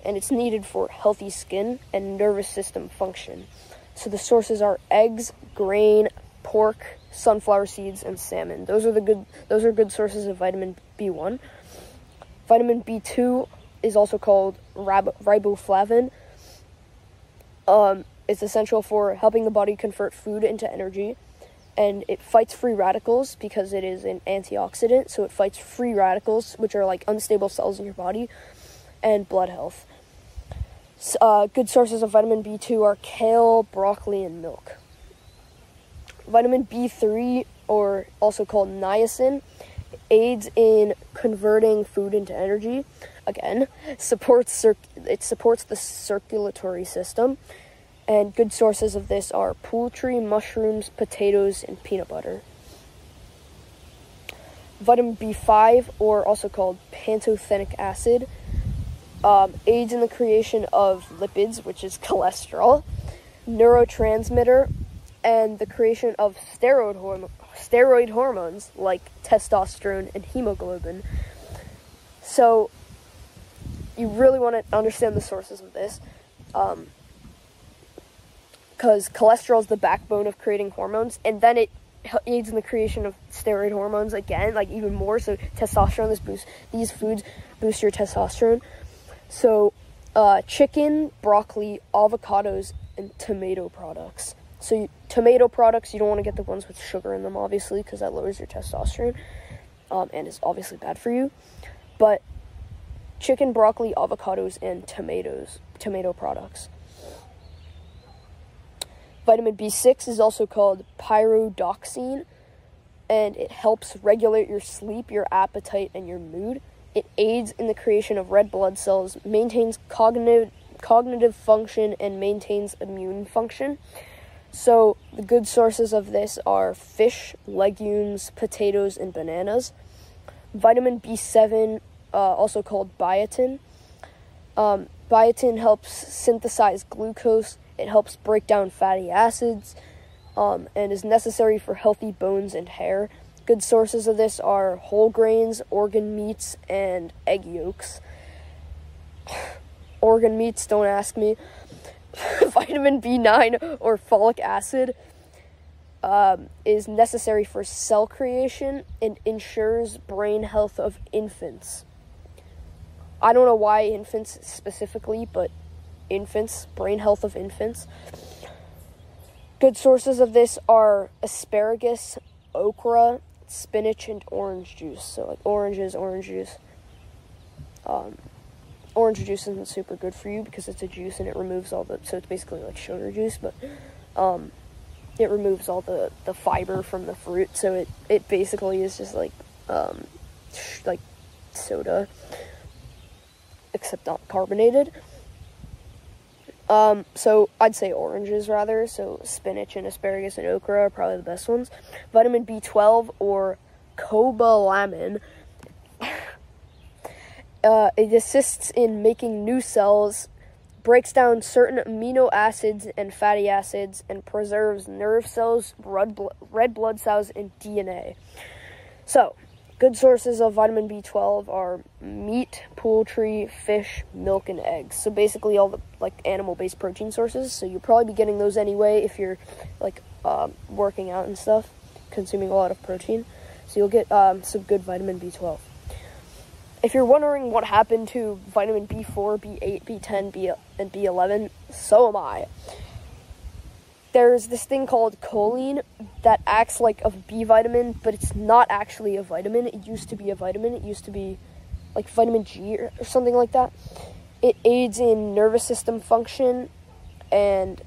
and it's needed for healthy skin and nervous system function. So the sources are eggs, grain, pork, sunflower seeds, and salmon. Those are good sources of vitamin B1. Vitamin B2 is also called riboflavin. It's essential for helping the body convert food into energy, and it fights free radicals because it is an antioxidant, so it fights free radicals, which are like unstable cells in your body, and blood health. Good sources of vitamin B2 are kale, broccoli, and milk. Vitamin B3, or also called niacin, aids in converting food into energy. Again, supports the circulatory system. And good sources of this are poultry, mushrooms, potatoes, and peanut butter. Vitamin B5, or also called pantothenic acid, aids in the creation of lipids, which is cholesterol, neurotransmitter, and the creation of steroid hormones like testosterone and hemoglobin. So you really want to understand the sources of this, because cholesterol is the backbone of creating hormones, and then it aids in the creation of steroid hormones again, like even more. So testosterone, these foods boost your testosterone. So chicken, broccoli, avocados, and tomato products. So tomato products, you don't want to get the ones with sugar in them, obviously, because that lowers your testosterone, and is obviously bad for you. But chicken, broccoli, avocados, and tomato products. Vitamin B6 is also called pyridoxine, and it helps regulate your sleep, your appetite, and your mood. It aids in the creation of red blood cells, maintains cognitive function, and maintains immune function. So the good sources of this are fish, legumes, potatoes, and bananas. Vitamin B7, also called biotin. Biotin helps synthesize glucose. It helps break down fatty acids, and is necessary for healthy bones and hair. Good sources of this are whole grains, organ meats, and egg yolks. Organ meats, don't ask me. Vitamin B9 or folic acid is necessary for cell creation and ensures brain health of infants. I don't know why infants specifically, but infants, brain health of infants. Good sources of this are asparagus, okra, spinach, and orange juice. So like oranges, orange juice. Orange juice isn't super good for you because it's a juice and it removes so it's basically like sugar juice, but it removes all the fiber from the fruit, so it basically is just like soda, except not carbonated. So I'd say oranges rather, so spinach and asparagus and okra are probably the best ones. Vitamin B12 or cobalamin, it assists in making new cells, breaks down certain amino acids and fatty acids, and preserves nerve cells, red blood cells, and DNA. So, good sources of vitamin B12 are meat, poultry, fish, milk, and eggs. So basically all the like animal-based protein sources. So you'll probably be getting those anyway if you're like working out and stuff, consuming a lot of protein. So you'll get some good vitamin B12. If you're wondering what happened to vitamin B4, B8, B10, and B11, so am I. There's this thing called choline that acts like a B vitamin, but it's not actually a vitamin. It used to be a vitamin. It used to be like vitamin G or something like that. It aids in nervous system function and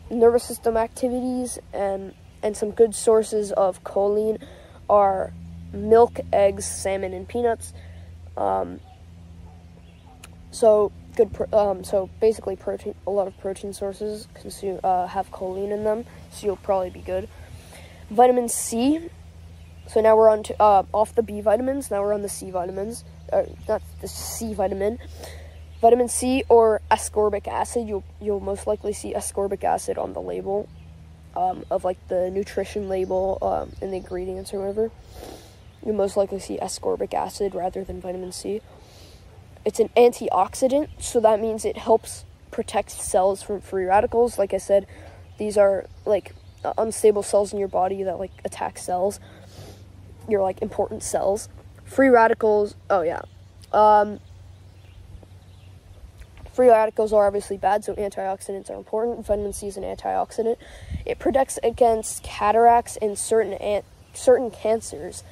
nervous system activities, and some good sources of choline are milk, eggs, salmon, and peanuts. So basically protein, a lot of protein sources have choline in them, so you'll probably be good. Vitamin C. So now we're on to, off the B vitamins, now we're on the C vitamins, not the C vitamin. Vitamin C or ascorbic acid, you'll most likely see ascorbic acid on the label, of like the nutrition label, in the ingredients or whatever. You'll most likely see ascorbic acid rather than vitamin C. It's an antioxidant, so that means it helps protect cells from free radicals. Like I said, these are like unstable cells in your body that like attack cells, your like important cells. Free radicals, free radicals are obviously bad, so antioxidants are important. Vitamin C is an antioxidant. It protects against cataracts and certain cancers.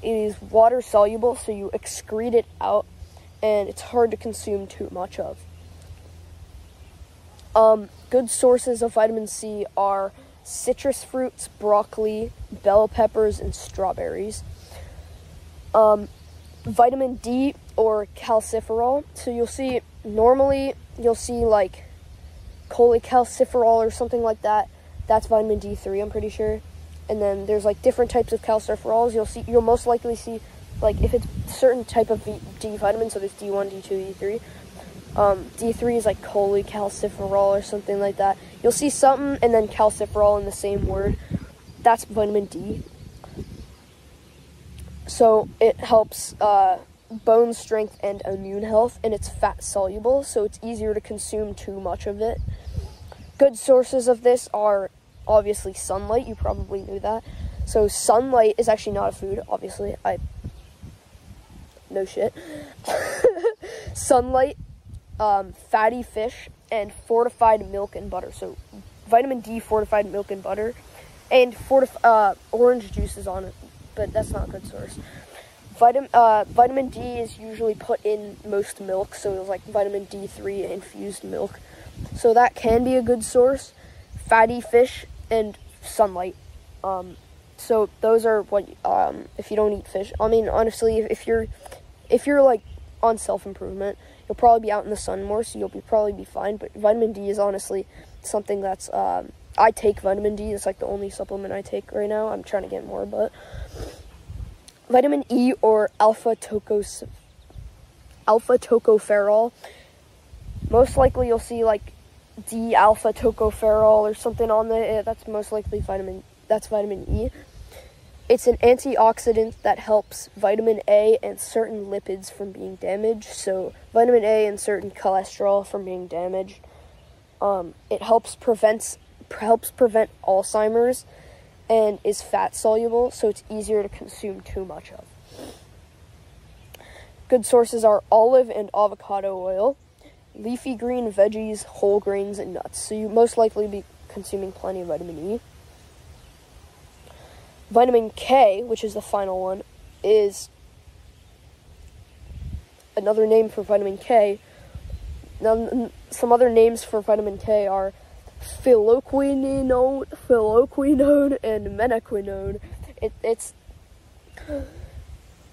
It is water soluble, so you excrete it out, and it's hard to consume too much of. Good sources of vitamin C are citrus fruits, broccoli, bell peppers, and strawberries. Vitamin D or calciferol. So you'll see like cholecalciferol or something like that. That's vitamin D3, I'm pretty sure. And then there's like different types of calciferols. You'll most likely see, like if it's a certain type of D vitamin, so there's D1, D2, D3, D3 is like cholecalciferol or something like that. You'll see something and then calciferol in the same word. That's vitamin D. So it helps bone strength and immune health, and it's fat soluble, so it's easier to consume too much of it. Good sources of this are obviously sunlight. You probably knew that. So sunlight is actually not a food, obviously. No shit. Sunlight, fatty fish, and fortified milk and butter. So vitamin D, fortified milk and butter, and orange juice is on it, but that's not a good source. Vitamin D is usually put in most milk, so it's like vitamin D3 infused milk. So that can be a good source. Fatty fish and sunlight. So those are what, if you don't eat fish. I mean, honestly, if you're like on self-improvement, you'll probably be out in the sun more, so you'll probably be fine. But vitamin D is honestly something that's, I take vitamin D. It's like the only supplement I take right now. I'm trying to get more, but vitamin E or alpha tocopherol. Most likely you'll see like D-alpha tocopherol or something on there. That's most likely vitamin E. It's an antioxidant that helps vitamin A and certain lipids from being damaged. So vitamin A and certain cholesterol from being damaged. It helps prevent Alzheimer's, and is fat soluble, so it's easier to consume too much of. Good sources are olive and avocado oil, leafy green veggies, whole grains, and nuts. So you most likely be consuming plenty of vitamin E. Vitamin K, which is the final one, is another name for vitamin K. Now, some other names for vitamin K are phylloquinone, and menaquinone.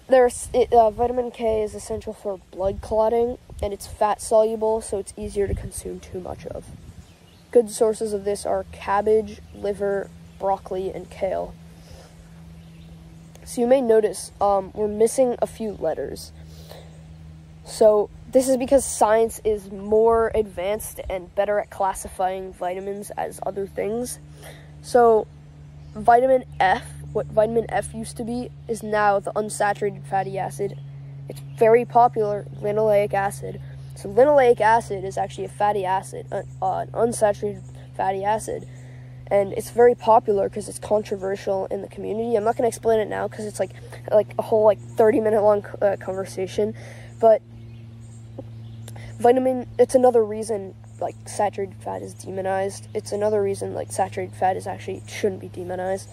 Vitamin K is essential for blood clotting, and it's fat soluble, so it's easier to consume too much of. Good sources of this are cabbage, liver, broccoli, and kale. So you may notice we're missing a few letters. So this is because science is more advanced and better at classifying vitamins as other things. So vitamin F, what vitamin F used to be, is now the unsaturated fatty acid. It's very popular, linoleic acid. So linoleic acid is actually a fatty acid, an unsaturated fatty acid. And it's very popular because it's controversial in the community. I'm not going to explain it now because it's like a whole 30-minute long conversation. But it's another reason saturated fat is demonized. It's another reason saturated fat shouldn't be demonized.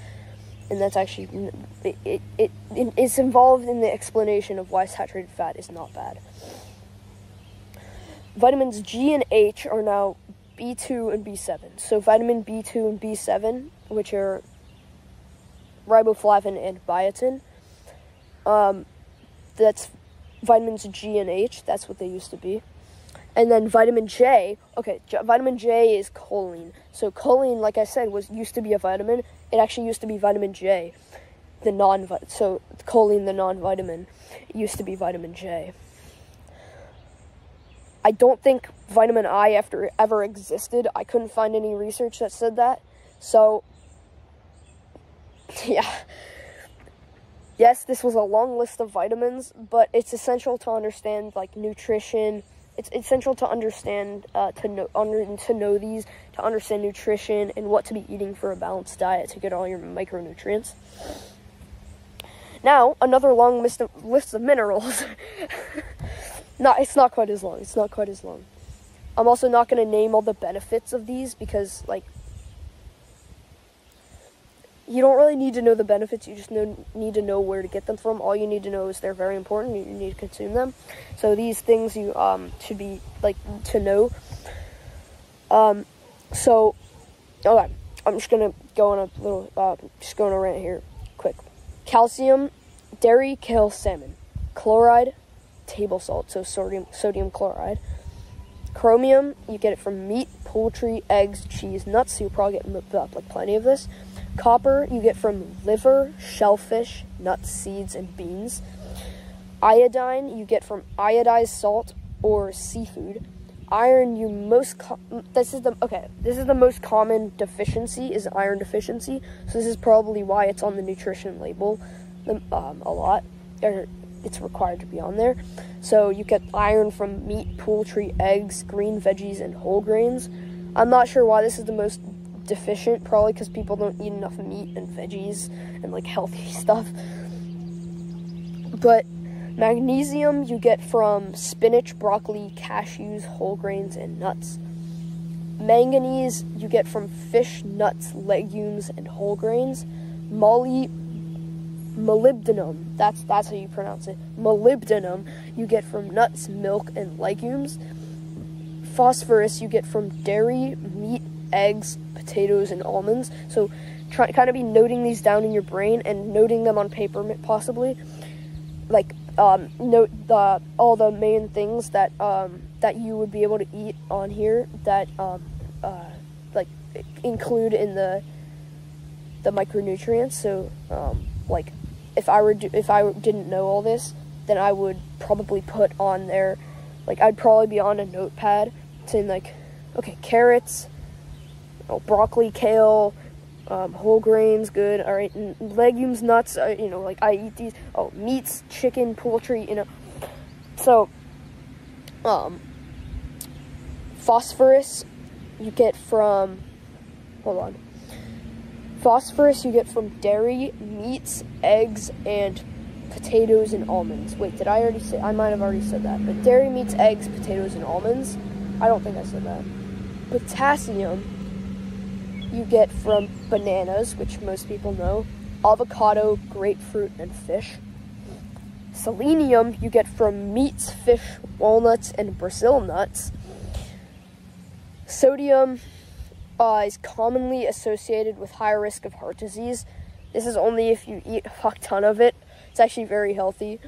And that's actually, it's involved in the explanation of why saturated fat is not bad. Vitamins G and H are now B2 and B7. So vitamin B2 and B7, which are riboflavin and biotin, that's vitamins G and H. That's what they used to be. And then vitamin J, vitamin J is choline. So choline, like I said, used to be a vitamin. It actually used to be vitamin J, so choline, the non-vitamin, used to be vitamin J. I don't think vitamin I ever existed. I couldn't find any research that said that. So, yeah. Yes, this was a long list of vitamins, but it's essential to understand nutrition. It's essential to understand to know these, to understand nutrition and what to be eating for a balanced diet to get all your micronutrients. Now, another long list of minerals. It's not quite as long. I'm also not going to name all the benefits of these because you don't really need to know the benefits. You just need to know where to get them from. All you need to know is they're very important. You need to consume them. So these things you should be to know. So, okay, I'm just gonna go on a little, go on a rant here, quick. Calcium, dairy, kale, salmon. Chloride, table salt, so sodium chloride. Chromium, you get it from meat, poultry, eggs, cheese, nuts. So you'll probably get plenty of this. Copper, you get from liver, shellfish, nuts, seeds, and beans. Iodine, you get from iodized salt or seafood. iron you this is the most common deficiency is iron deficiency. So this is probably why it's on the nutrition label a lot, or it's required to be on there. So you get iron from meat, poultry, eggs, green veggies, and whole grains. I'm not sure why this is the most deficient, probably because people don't eat enough meat and veggies and like healthy stuff. But magnesium you get from spinach, broccoli, cashews, whole grains, and nuts. Manganese you get from fish, nuts, legumes, and whole grains. Molybdenum, that's how you pronounce it. Molybdenum you get from nuts, milk, and legumes. Phosphorus you get from dairy, meat, eggs, potatoes, and almonds. So try kind of be noting these down in your brain and noting them on paper possibly. Like note all the main things that that you would be able to eat on here that like include in the micronutrients. So like if I didn't know all this, then I would probably put on there, like I'd probably be on a notepad saying like, okay, carrots, broccoli, kale, whole grains, good, all right, and legumes, nuts, like I eat these, meats, chicken, poultry, so, phosphorus you get from, phosphorus you get from dairy, meats, eggs, and potatoes and almonds. Wait, did I already say, I might have already said that, but dairy, meats, eggs, potatoes, and almonds, I don't think I said that. Potassium you get from bananas, which most people know, avocado, grapefruit, and fish. Selenium you get from meats, fish, walnuts, and Brazil nuts. Sodium is commonly associated with higher risk of heart disease. This is only if you eat a fuck ton of it. It's actually very healthy.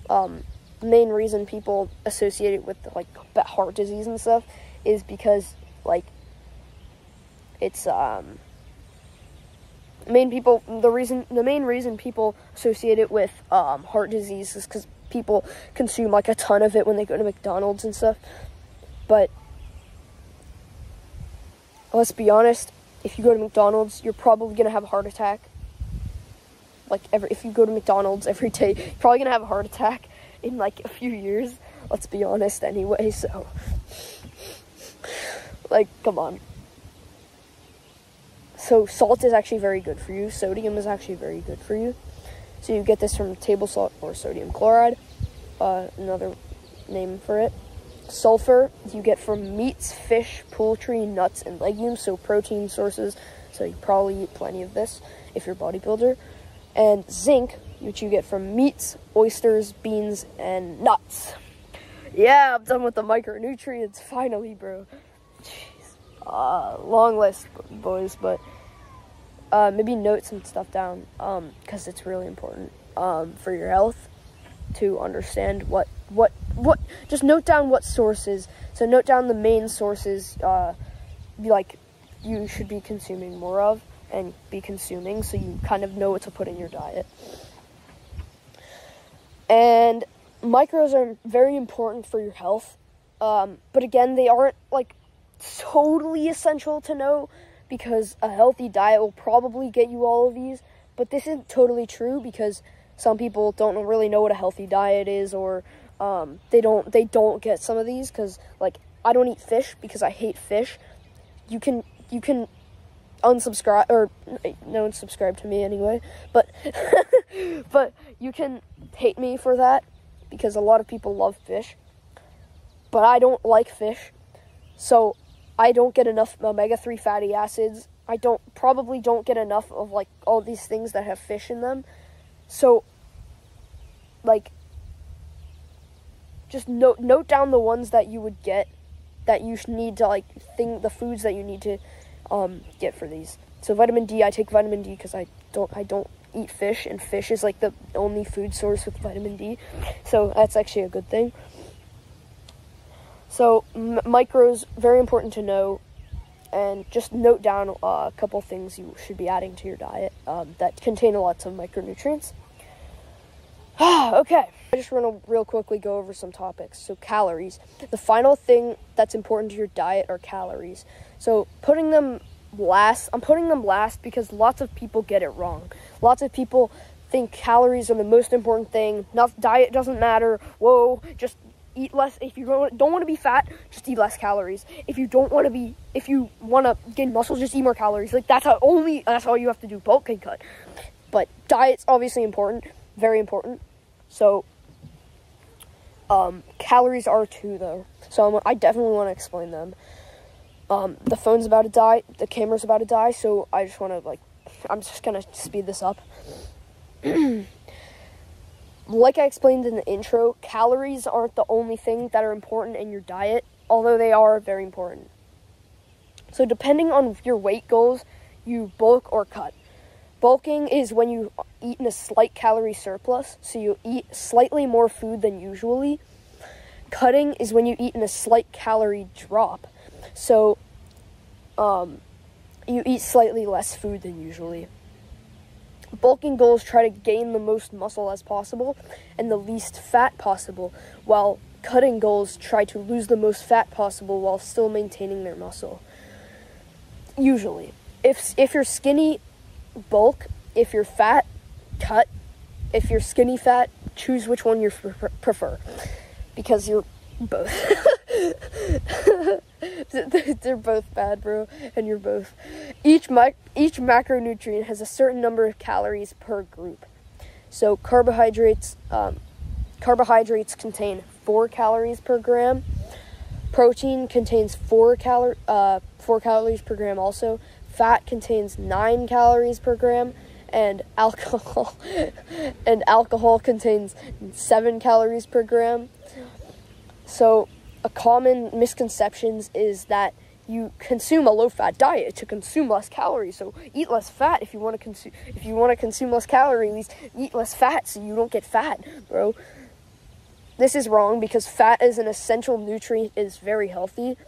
The main reason people associate it with like heart disease and stuff is because like it's the main reason people associate it with heart disease is because people consume like a ton of it when they go to McDonald's and stuff. But let's be honest, if you go to McDonald's, you're probably gonna have a heart attack. Like if you go to McDonald's every day, you're probably gonna have a heart attack in like a few years. Let's be honest anyway, so like come on. So salt is actually very good for you. Sodium is actually very good for you. So you get this from table salt or sodium chloride, another name for it. Sulfur you get from meats, fish, poultry, nuts, and legumes, so protein sources. So you probably eat plenty of this if you're a bodybuilder. And zinc, which you get from meats, oysters, beans, and nuts. Yeah, I'm done with the micronutrients, finally, bro. Jeez. Long list, boys, but maybe note some stuff down, because it's really important for your health to understand what just note down what sources. So note down the main sources like you should be consuming more of and be consuming, so you kind of know what to put in your diet. And micros are very important for your health, but again, they aren't like totally essential to know, because a healthy diet will probably get you all of these. But this isn't totally true, because some people don't really know what a healthy diet is, or they don't get some of these, because like I don't eat fish because I hate fish. You can unsubscribe, or no one subscribe to me anyway, but but you can hate me for that, because a lot of people love fish, but I don't like fish, so I don't get enough omega-3 fatty acids. I probably don't get enough of like all these things that have fish in them. So like just note down the ones that you would get, that you need to like the foods that you need to get for these. So vitamin D, I take vitamin D because I don't eat fish, and fish is like the only food source with vitamin D, so that's actually a good thing. So micros, very important to know, and just note down a couple things you should be adding to your diet that contain lots of micronutrients. Okay, I just want to real quickly go over some topics. So calories. The final thing that's important to your diet are calories. So putting them last, I'm putting them last because lots of people get it wrong. Lots of people think calories are the most important thing. Diet doesn't matter. Whoa, just eat less. If you don't want to be fat, just eat less calories. If you want to gain muscle, just eat more calories. Like that's all you have to do. Bulk and cut. But diet's obviously important, very important. So calories are too, though. So I definitely want to explain them. The phone's about to die. The camera's about to die. So I just want to I'm just gonna speed this up. Like I explained in the intro, calories aren't the only thing that are important in your diet, although they are very important. So depending on your weight goals, you bulk or cut. Bulking is when you eat in a slight calorie surplus, so you eat slightly more food than usually. Cutting is when you eat in a slight calorie drop, so you eat slightly less food than usually. Bulking goals try to gain the most muscle as possible and the least fat possible, while cutting goals try to lose the most fat possible while still maintaining their muscle. Usually. If you're skinny, bulk. If you're fat, cut. If you're skinny fat, choose which one you prefer. Because you're both. They're both bad, bro, and you're both. Each macronutrient has a certain number of calories per group. So carbohydrates contain 4 calories per gram. Protein contains 4 calories per gram also. Fat contains 9 calories per gram, and alcohol contains 7 calories per gram. So a common misconception is that you consume a low-fat diet to consume less calories. So eat less fat if you want to consume less calories. Eat less fat so you don't get fat, bro. This is wrong because fat is an essential nutrient. Is very healthy.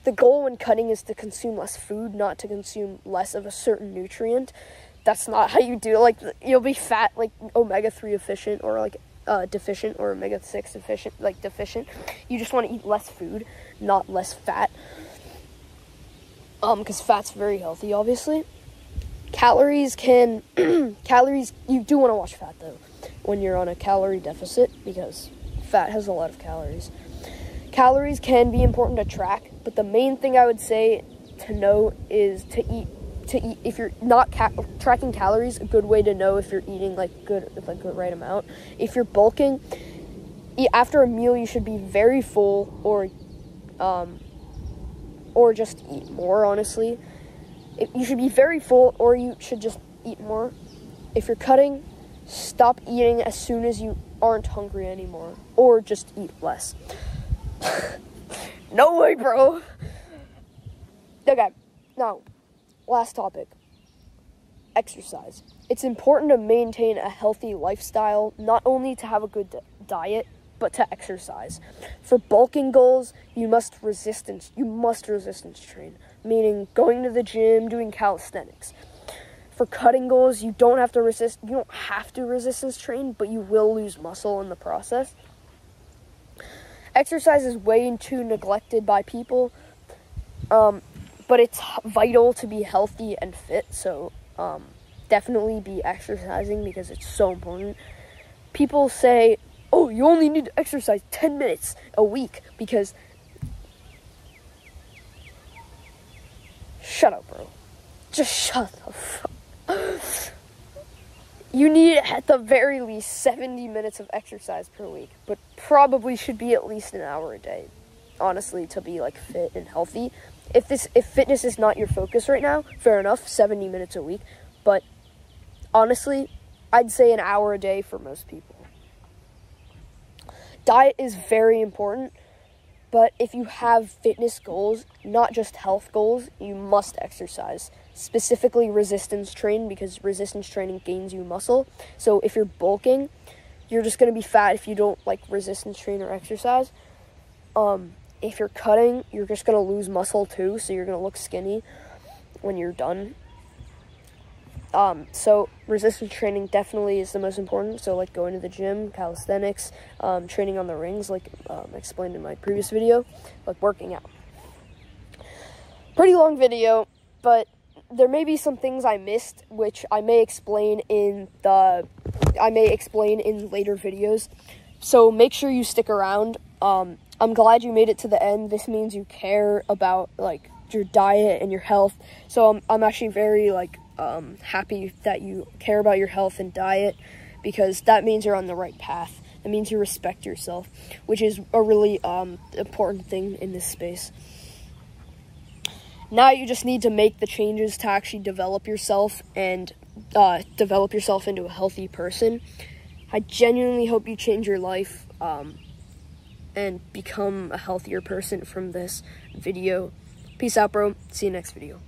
The goal when cutting is to consume less food, not to consume less of a certain nutrient. That's not how you do it. You'll be fat, omega-3 deficient or deficient, or omega-6 deficient. You just want to eat less food, not less fat. Because fat's very healthy, obviously. Calories, you do want to watch fat, though, when you're on a calorie deficit, because fat has a lot of calories. Calories can be important to track, but the main thing I would say to know is to eat. If you're not tracking calories, a good way to know if you're eating the right amount. If you're bulking, after a meal you should be very full, or just eat more. Honestly, you should be very full, or you should just eat more. If you're cutting, stop eating as soon as you aren't hungry anymore, or just eat less. No way, bro. Okay, now, last topic. Exercise. It's important to maintain a healthy lifestyle, not only to have a good diet, but to exercise. For bulking goals, you must resistance train, meaning going to the gym, doing calisthenics. For cutting goals, you don't have to resistance train, but you will lose muscle in the process. Exercise is way too neglected by people, but it's vital to be healthy and fit, so definitely be exercising because it's so important. People say, oh, you only need to exercise 10 minutes a week because... Shut up, bro. Just shut the fuck up. You need, at the very least, 70 minutes of exercise per week, but probably should be at least an hour a day, honestly, to be, fit and healthy. If fitness is not your focus right now, fair enough, 70 minutes a week, but honestly, I'd say an hour a day for most people. Diet is very important, but if you have fitness goals, not just health goals, you must exercise. Specifically resistance train, because resistance training gains you muscle. So if you're bulking, you're just going to be fat if you don't resistance train or exercise. If you're cutting, you're just going to lose muscle too, so you're going to look skinny when you're done. So resistance training definitely is the most important. So like going to the gym, calisthenics, training on the rings, like explained in my previous video, like working out. Pretty long video, but there may be some things I missed, which I may explain in later videos. So make sure you stick around. I'm glad you made it to the end. This means you care about like your diet and your health. So I'm actually very happy that you care about your health and diet, because that means you're on the right path. It means you respect yourself, which is a really important thing in this space. Now you just need to make the changes to actually develop yourself and develop yourself into a healthy person. I genuinely hope you change your life and become a healthier person from this video. Peace out, bro. See you next video.